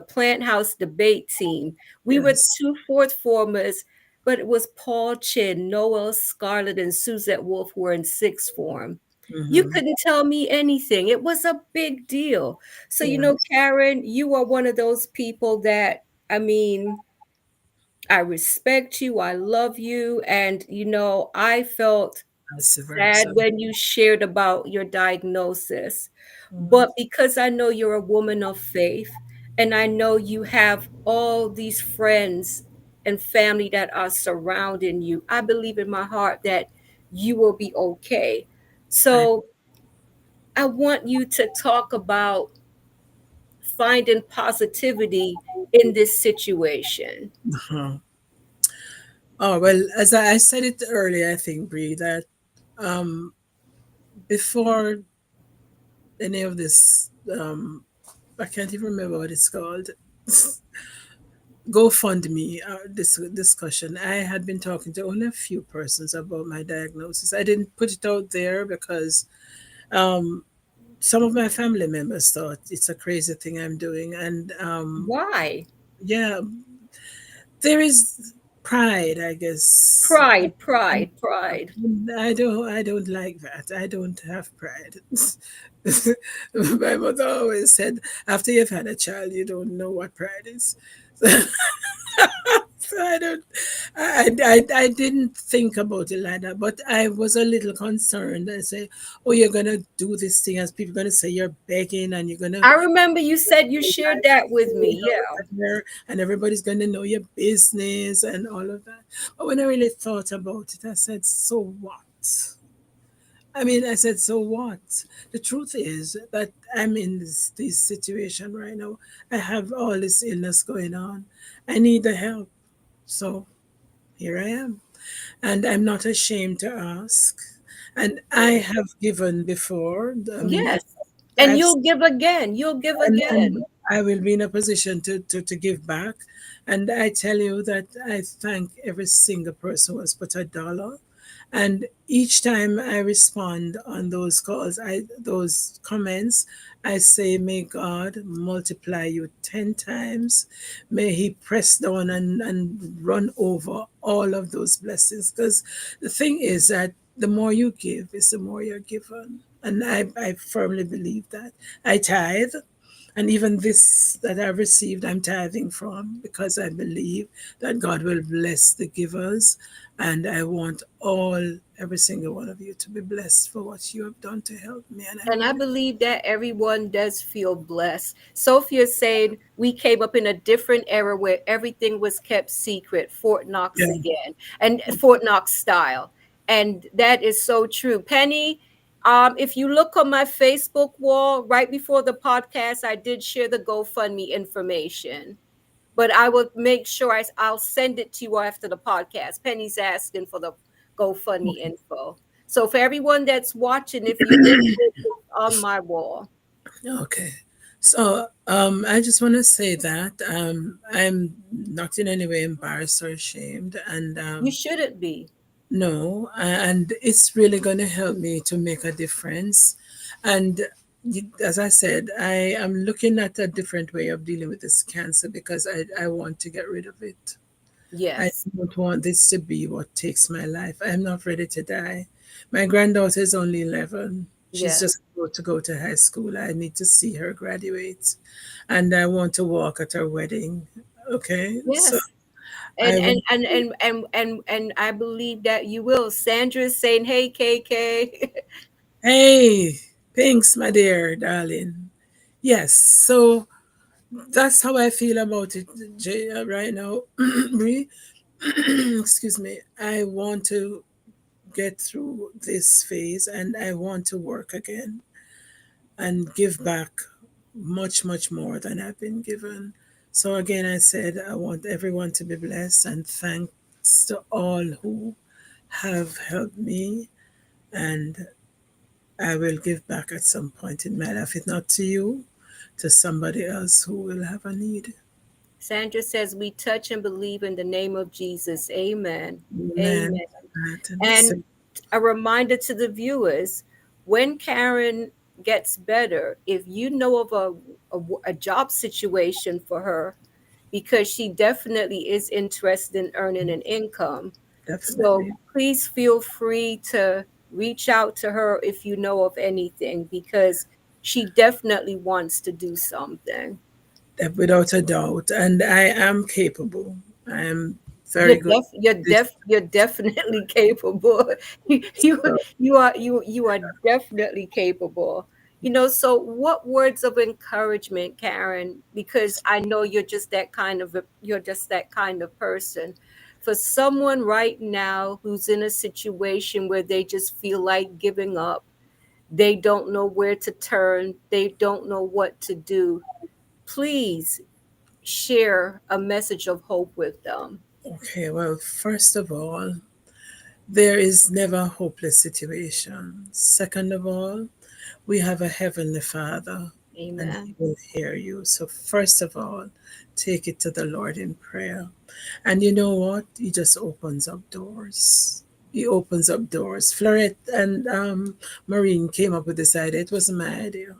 Plant House debate team. We were Yes. two fourth formers, but it was Paul Chin, Noel Scarlett, and Suzette Wolf who were in sixth form. You Mm-hmm. couldn't tell me anything. It was a big deal. So, Yes. Karen, you are one of those people that, I mean, I respect you, I love you, and I felt Vice sad versa. when you shared about your diagnosis. Mm. But because I know you're a woman of faith, and I know you have all these friends and family that are surrounding you, I believe in my heart that you will be okay. I, So I want you to talk about finding positivity in this situation. uh-huh. Oh, well, as I said it earlier, I think, Bree, that um, before any of this, I can't even remember what it's called. GoFundMe, this discussion. I had been talking to only a few persons about my diagnosis. I didn't put it out there because um, some of my family members thought it's a crazy thing I'm doing, and Why? yeah, there is. pride, I guess. Pride, pride, pride. I don't like that. I don't have pride. My mother always said, after you've had a child, you don't know what pride is. So I don't, I didn't think about it like that, but I was a little concerned. I say, oh, you're gonna do this thing, as people gonna say you're begging, and you're gonna I remember you said you shared that with me. Yeah. there, and everybody's gonna know your business and all of that. But when I really thought about it, I said, so what? I mean, I said, so what? The truth is that I'm in this situation right now. I have all this illness going on. I need the help. So here I am. And I'm not ashamed to ask. And I Yes. have given before. I mean, Yes. And I've you'll give again. You'll give and again. I will be in a position to give back. And I tell you that I thank every single person who has put $1. And each time I respond on those calls, those comments, I say, may God multiply you 10 times. May He press down and run over all of those blessings. Because the thing is that the more you give is the more you're given. And I firmly believe that. I tithe. And even this that I've received, I'm tithing from because I believe that God will bless the givers. And I want every single one of you to be blessed for what you have done to help me. And I And I really, believe that everyone does feel blessed. Sophia said we came up in a different era where everything was kept secret, Fort Knox yeah, again, and Fort Knox style. And that is so true. Penny, if you look on my Facebook wall right before the podcast, I did share the GoFundMe information. But I will make sure I'll send it to you after the podcast. Penny's asking for the GoFundMe info. So for everyone that's watching, if you missed it, it's on my wall. okay. So I just want to say that I'm not in any way embarrassed or ashamed. And You shouldn't be. no, and it's really going to help me to make a difference. And as I said, I am looking at a different way of dealing with this cancer because I want to get rid of it. I Yes. don't want this to be what takes my life. I'm not ready to die. My granddaughter is only 11. She's Yes. just about to go to high school. I need to see her graduate. And I want to walk at her wedding. Okay? So Yes. I And want. I believe that you will. Sandra's saying, "Hey, KK." Hey, thanks, my dear darling. Yes, so that's how I feel about it, right now. Bree. Excuse me. I want to get through this phase and I want to work again and give back much, much more than I've been given. So, again, I said I want everyone to be blessed and thanks to all who have helped me. And I will give back at some point in my life, if not to you, to somebody else who will have a need. Sandra says, "We touch and believe in the name of Jesus. Amen. Amen. Amen." And And so, a reminder to the viewers, when Karen gets better, if you know of a job situation for her, because she definitely is interested in earning an income. So definitely, please feel free to reach out to her if you know of anything, because she definitely wants to do something. without a doubt. And I am capable. I am very good at this. You're definitely capable. You So, you are definitely capable. So what words of encouragement, Karen, because I know you're just that kind of person. For someone right now who's in a situation where they just feel like giving up, they don't know where to turn, they don't know what to do. Please share a message of hope with them. okay, well, first of all, there is never a hopeless situation. Second of all, we have a heavenly Father and He Amen. will hear you. So, first of all, take it to the Lord in prayer. And you know what? He just opens up doors. He opens up doors. Florette and Maureen came up with this idea. It wasn't my idea.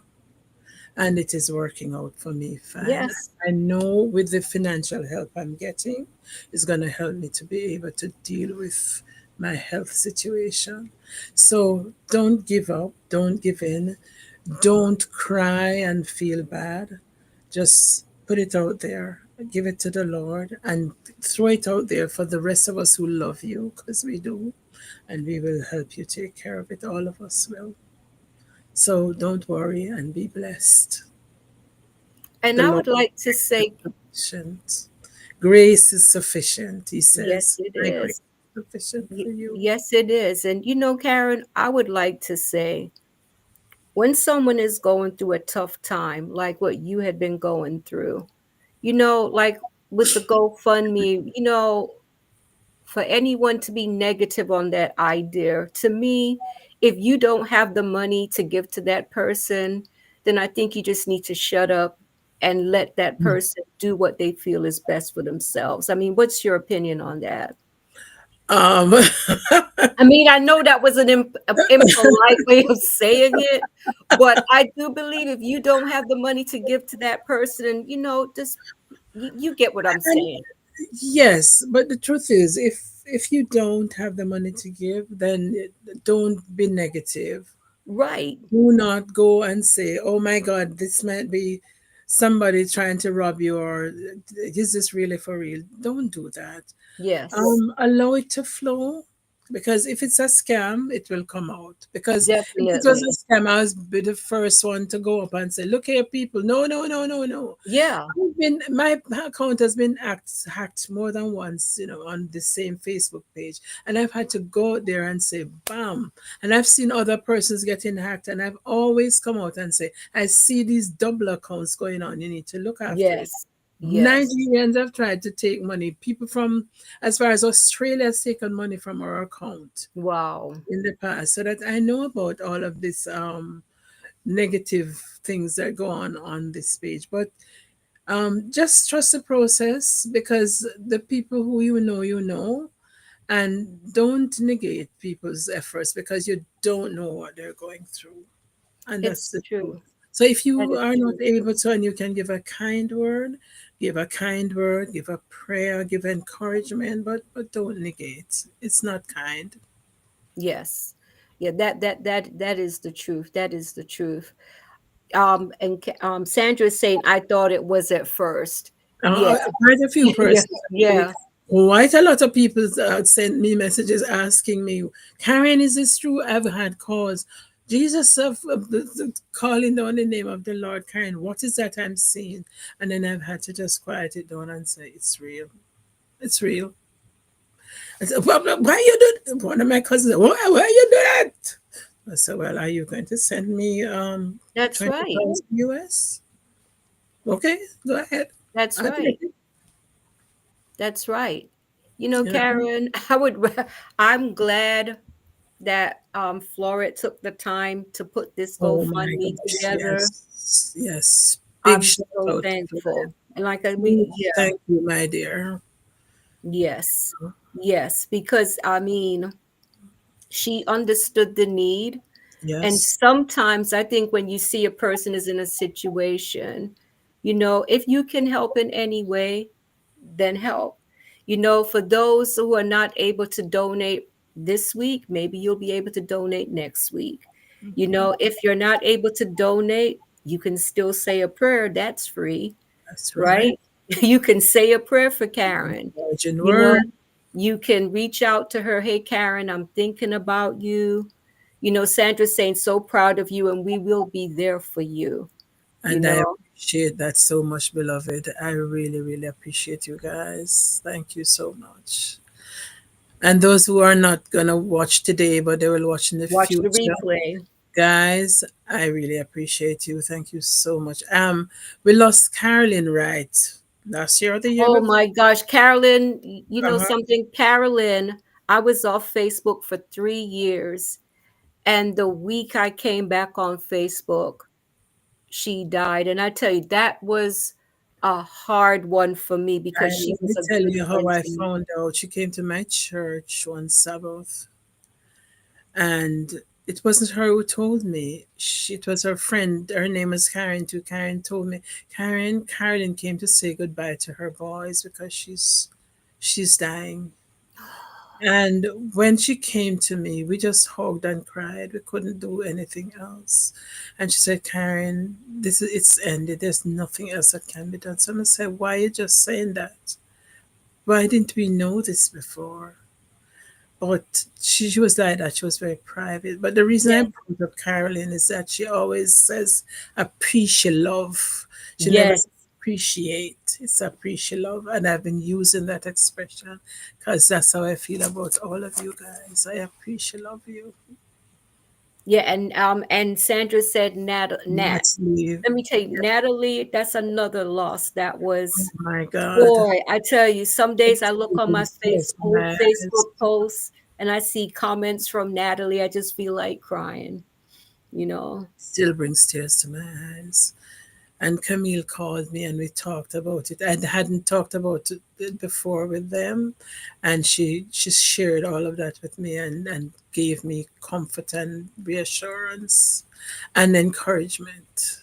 and it is working out for me fine. Yes. I know with the financial help I'm getting, it's going to help me to be able to deal with my health situation. So don't give up, don't give in, don't cry and feel bad. Just put it out there, give it to the Lord, and throw it out there for the rest of us who love you, because we do, and we will help you take care of it. All of us will. So don't worry and be blessed. And The I Lord would like to is say, sufficient. Grace is sufficient, he yes, says. it My grace is. is sufficient for you. Yes, it is. And Karen, I would like to say, when someone is going through a tough time, like what you had been going through, like with the GoFundMe, for anyone to be negative on that idea, to me, if you don't have the money to give to that person, then I think you just need to shut up and let that person do what they feel is best for themselves. I mean, what's your opinion on that? Um, I mean, I know that was an impolite way of saying it, but I do believe if you don't have the money to give to that person, just you get what I'm and saying. yes, but the truth is, if you don't have the money to give, then don't be negative. Right. Do not go and say, "Oh my God, this might be somebody trying to rob you," or "Is this really for real?" Don't do that. Yes, Allow it to flow, because if it's a scam, it will come out. Because if it was a definitely. scam, I was be the first one to go up and say, "Look here, people! No, no, no, no, no." Yeah. My account has been hacked more than once, on the same Facebook page, and I've had to go there and say, "Bam!" And I've seen other persons getting hacked, and I've always come out and say, "I see these double accounts going on. You need to look after it." Yes. Yes. Nigerians have tried to take money. People from as far as Australia has taken money from our account Wow. in the past, so that I know about all of this negative things that go on this page. But just trust the process, because the people who you know, and don't negate people's efforts, because you don't know what they're going through, and that's It's the truth. true. So if That you is are not true. able to, and you can give a kind word, give a kind word, give a prayer, give encouragement, but don't negate. It's not kind. Yes. Yeah, that is the truth. That is the truth. And Sandra is saying, I thought it was at first. Yeah. Quite a few Yeah. persons actually, Yeah. quite a lot of people sent me messages asking me, "Karen, is this true?" I've had calls. Jesus of calling down the name of the Lord, Karen, what is that I'm seeing? And then I've had to just quiet it down and say, it's real. It's real. I said, why you do? One of my cousins said, why you do that? I said, well, are you going to send me That's right. 20,000 US? Okay, go ahead. That's I'll take right. it. That's right. You know? Karen, I'm glad that Florida took the time to put this Oh my GoFundMe gosh, together. yes, yes. Big I'm shout so out to thankful. Florida. And like Big yeah, thank you, my dear. yes. Yes, because I mean, she understood the need. And Yes, sometimes I think when you see a person is in a situation, if you can help in any way, then help. For those who are not able to donate this week, maybe you'll be able to donate next week. If you're not able to donate, you can still say a prayer. That's free, that's right. right? You can say a prayer for Karen. Virgin You know, word, you can reach out to her. Hey, Karen, I'm thinking about you. Sandra's saying, so proud of you, and we will be there for you. You and I know, appreciate that so much, beloved. I really, really appreciate you guys. Thank you so much. And those who are not gonna watch today, but they will watch in the watch the future, replay. guys, I really appreciate you. Thank you so much. We lost Carolyn, right, last year or the year Oh before. my gosh, Carolyn, you know Uh-huh. something? Carolyn, I was off Facebook for 3 years. And the week I came back on Facebook, she died. And I tell you, that was a hard one for me because she Let was me a tell good you how friend I to me. found out. She came to my church one Sabbath, and It wasn't her who told me. It was her friend. Her name was Karen too. Karen told me. Carolyn came to say goodbye to her boys because she's dying. And when she came to me, we just hugged and cried. We couldn't do anything else. And she said, Karen, it's ended. There's nothing else that can be done. Someone said, why are you just saying that? Why didn't we know this before? But she was like that. She was very private. But the reason I Yes, brought up Carolyn is that she always says appreciate love. She never yes. says appreciate. It's appreciate love. And I've been using that expression because that's how I feel about all of you guys. I appreciate love you. Yeah, and Sandra said Nat. Let's leave. Let me tell you, Natalie, that's another loss. That Oh was, my God. boy, I tell you, some days I It's look on my even tears in old my eyes. Facebook posts and I see comments from Natalie. I just feel like crying, you know. Still brings tears to my eyes. And Camille called me and we talked about it. I hadn't talked about it before with them, and she shared all of that with me and gave me comfort and reassurance and encouragement.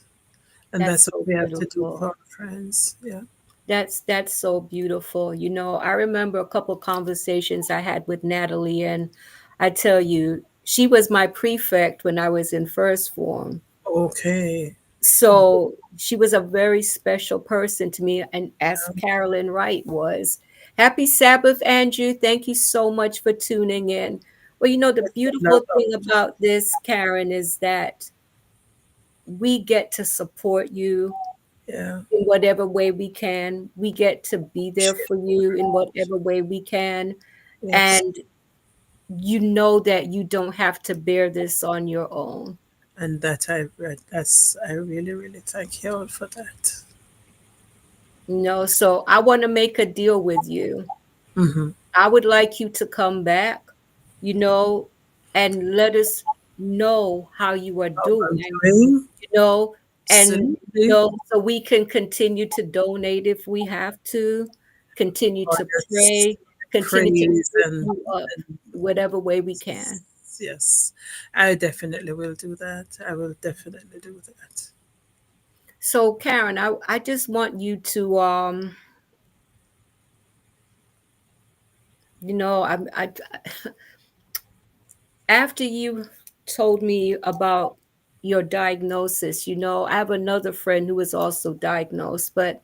And That's that's so what we have to do for beautiful. our friends. Yeah. That's so beautiful. You know, I remember a couple conversations I had with Natalie, and I tell you, she was my prefect when I was in first form. Okay. Oh, So she was a very special person to me, and as Carolyn Wright was. Happy Sabbath, Andrew. Thank you so much for tuning in. Well, you know, the love, beautiful thing about this, Karen, is that we get to support you yeah. in whatever way we can. We get to be there Share for you in whatever way we can. yes. And you know that you don't have to bear this on your own. And that I read. That's I really, really thank you all for that. You know, so I want to make a deal with you. Mm-hmm. I would like you to come back, you know, and let us know how you are How I'm doing, doing. you know, and Absolutely. so we can continue to donate if we have to, continue Or to just pray, continue to praise lift and, you up and whatever way we can. yes, I definitely will do that. I will definitely do that. So Karen, I just want you to you know, I after you told me about your diagnosis, you know, I have another friend who was also diagnosed, but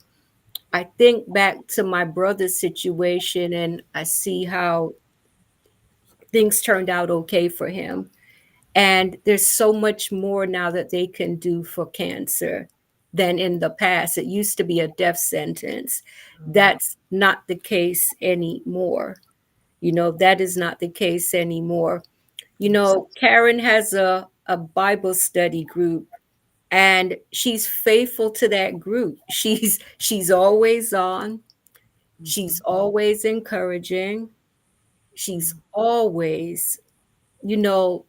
I think back to my brother's situation and I see how things turned out okay for him. And there's so much more now that they can do for cancer than in the past. It used to be a death sentence. That's not the case anymore. You know, that is not the case anymore. You Yes. know, Karen has a Bible study group and she's faithful to that group. She's always on. She's Mhm. always encouraging. She's always, you know,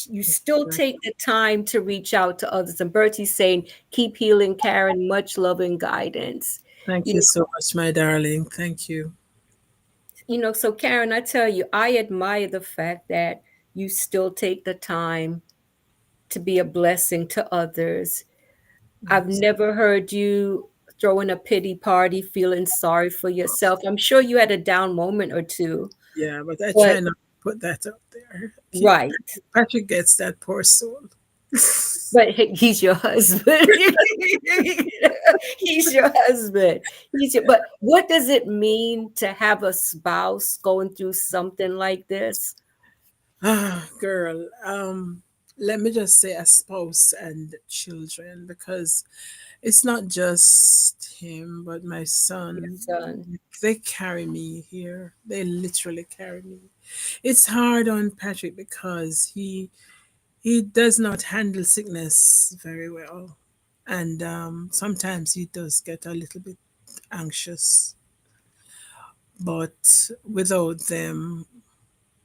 you still Right. take the time to reach out to others. And Bertie's saying, keep healing, Karen, much love and guidance. Thank You you so much, my darling. Thank you. so Karen, I tell you, I admire the fact that you still take the time to be a blessing to others. I've Yes. never heard you throwing a pity party, feeling sorry for yourself. I'm sure you had a down moment or two, Yeah, but I but try not to put that out there. right. Patrick gets that poor soul. But he's your husband. He's your husband. But what does it mean to have a spouse going through something like this? Ah, girl. Let me just say a spouse and children because it's not just him, but my Your son. son. They carry me here. They literally carry me. It's hard on Patrick because he does not handle sickness very well, and sometimes he does get a little bit anxious. But without them,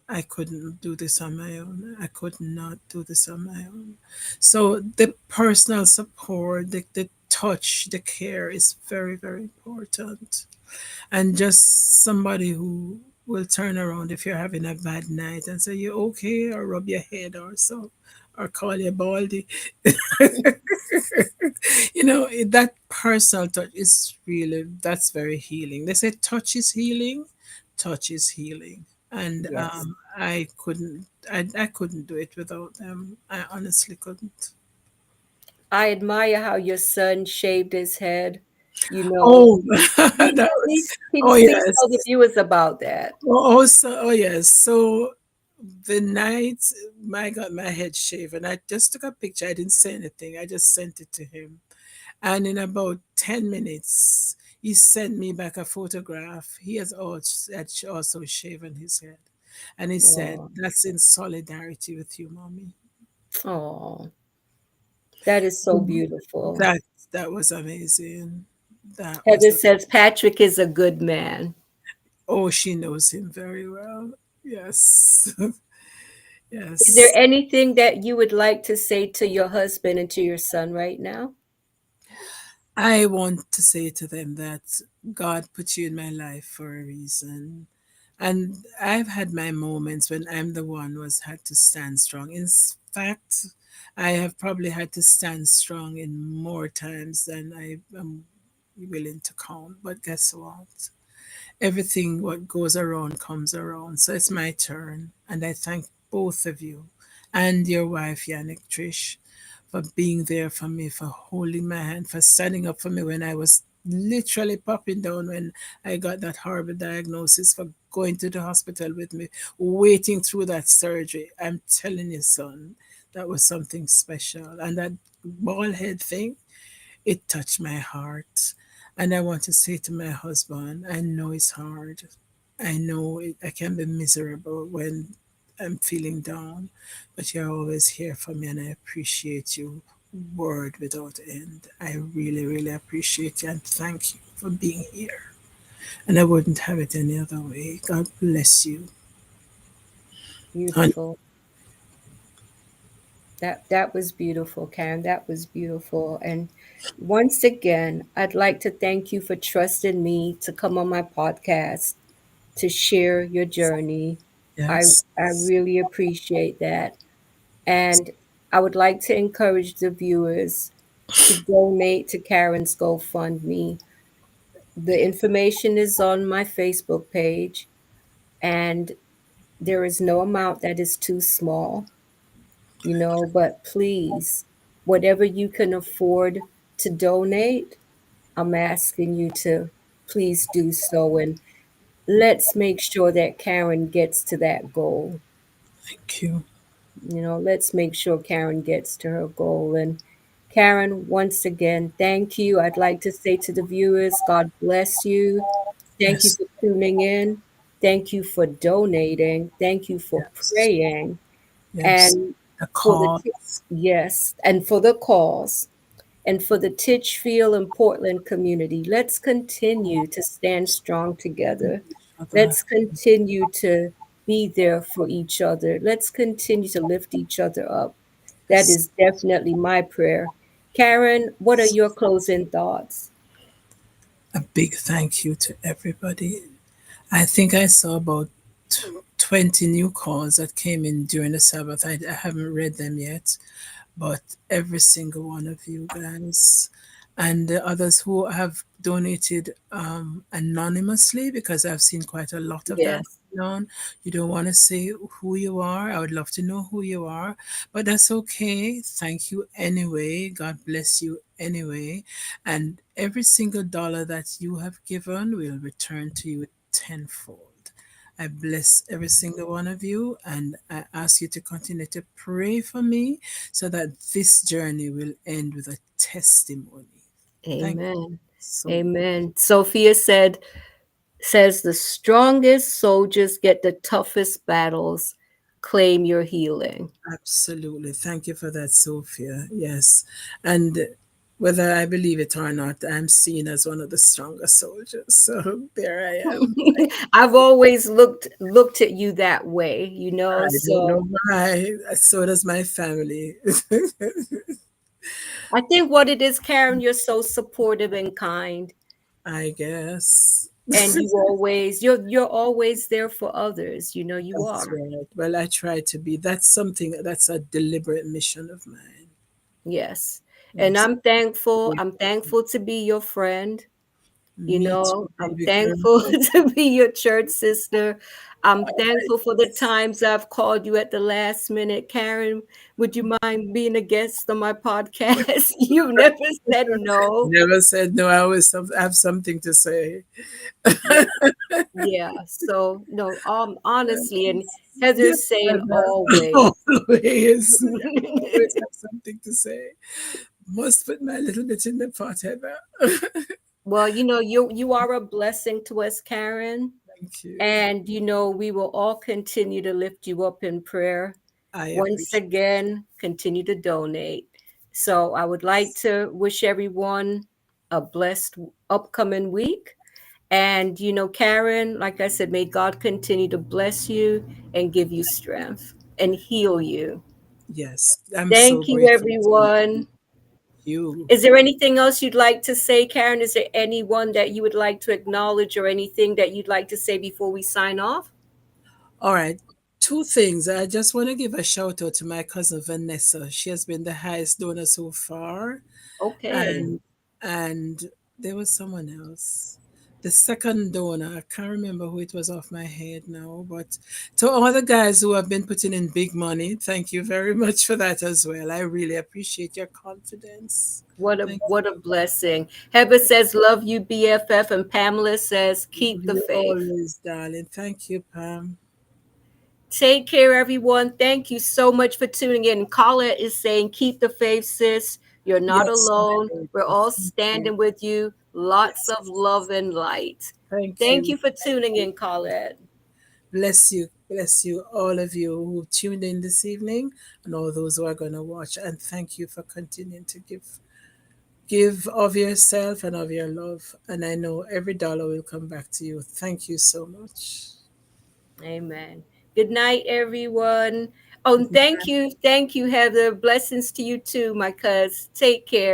I couldn't do this on my own. I could not do this on my own. So the personal support, the touch, the care is very, very important. And just somebody who will turn around if you're having a bad night and say, "You okay?" or rub your head or so, or call you baldy. That personal touch is really, that's very healing. They say touch is healing, touch is healing. And Yes. I couldn't do it without them. I honestly couldn't. I admire how your son shaved his head. You know, Oh, that was, oh please tell the yes. viewers about that. Oh yes. So the night I got my head shaved, and I just took a picture. I didn't say anything. I just sent it to him. And in about 10 minutes, he sent me back a photograph. He had also shaven his head. And he said, Oh, "That's in solidarity with you, mommy." oh, that is so Mhm. beautiful. That that was amazing. That was Heather says Patrick is a good man. Oh, she knows him very well. Yes. Is there Yes. anything that you would like to say to your husband and to your son right now? I want to say to them that God put you in my life for a reason. And I've had my moments when I'm the one who has had to stand strong. In fact, I have probably had to stand strong in more times than I am willing to count. But guess what? Everything what goes around comes around. So it's my turn. And I thank both of you and your wife, Yannick Trish, for being there for me, for holding my hand, for standing up for me when I was literally popping down when I got that horrible diagnosis, for going to the hospital with me, waiting through that surgery. I'm telling you, son, that was something special. And that bald head thing, it touched my heart. And I want to say to my husband, I know it's hard. I know I can be miserable when I'm feeling down, but you're always here for me, and I appreciate you, word without end. I really, really appreciate you, and thank you for being here. And I wouldn't have it any other way. God bless you. And Beautiful. That was beautiful, Karen. That was beautiful. And once again, I'd like to thank you for trusting me to come on my podcast to share your journey. I yes, I really appreciate that. And I would like to encourage the viewers to donate to Karen's GoFundMe. The information is on my Facebook page, and there is no amount that is too small, but please, whatever you can afford to donate, I'm asking you to please do so. And let's make sure that Karen gets to that goal. thank you. Let's make sure Karen gets to her goal. And Karen, once again, thank you. I'd like to say to the viewers, God bless you. Thank you Yes, for tuning in. Thank you for donating. Thank you for yes, praying. yes. And The for the, call, yes, and for the cause. And for the Titchfield and Portland community, let's continue to stand strong together. other, Let's continue to be there for each other. Let's continue to lift each other up. That yes. is definitely my prayer. Karen, what are your closing thoughts? A big thank you to everybody. I think I saw about 20 new calls that came in during the Sabbath. I haven't read them yet, but every single one of you guys and the others who have donated anonymously, because I've seen quite a lot of that Yes. going on. You don't want to say who you are. I would love to know who you are, but that's okay. Thank you anyway. God bless you anyway. And every single dollar that you have given will return to you tenfold. I bless every single one of you, and I ask you to continue to pray for me so that this journey will end with a testimony. Thank you Amen. so much. Amen. Sophia says the strongest soldiers get the toughest battles. Claim your healing. Absolutely. Thank you for that, Sophia. Yes. And whether I believe it or not, I'm seen as one of the strongest soldiers. So there I am. I've always looked at you that way, I don't so know why. So does my family. I think what it is, Karen, you're so supportive and kind. I guess. And you're always there for others. You know you That's are. right. Well, I try to be. That's something that's a deliberate mission of mine. Yes. And Yes. I'm thankful to be your friend. You Me too, know, I'm baby girl. thankful to be your church sister. I'm All right. thankful for the times I've called you at the last minute. Karen, would you mind being a guest on my podcast? You've never said no. Never said no. I always have something to say. Yeah. Yeah. So, no, honestly, and Yes, Heather's saying brother. always. Always. I always have something to say. Must put my little bit in the pot, Heather. Well, you are a blessing to us, Karen. Thank you. And we will all continue to lift you up in prayer. I Once appreciate again, continue to donate. So I would like to wish everyone a blessed upcoming week. And Karen, like I said, may God continue to bless you and give you strength and heal you. Yes, I'm so Thank you, grateful to everyone. you. Is there anything else you'd like to say, Karen? Is there anyone that you would like to acknowledge or anything that you'd like to say before we sign off? All right. Two things. I just want to give a shout out to my cousin Vanessa. She has been the highest donor so far. Okay. And there was someone else. The second donor, I can't remember who it was off my head now, but to all the guys who have been putting in big money, thank you very much for that as well. I really appreciate your confidence. What a Thank what a blessing. Heather says love you BFF and Pamela says keep the you faith. always, darling. Thank you, Pam. Take care, everyone. Thank you so much for tuning in. Colette is saying keep the faith, sis. You're not Yes, my alone. We're baby. all Thank you. standing with you. Lots Yes. of love and light. Thank Thank you. you for Thank tuning you. in, Colette. Bless you. Bless you, all of you who tuned in this evening and all those who are going to watch. And thank you for continuing to give of yourself and of your love. And I know every dollar will come back to you. Thank you so much. Amen. Good night, everyone. Oh, and thank you. Thank you, Heather. Blessings to you too, my cuz. Take care.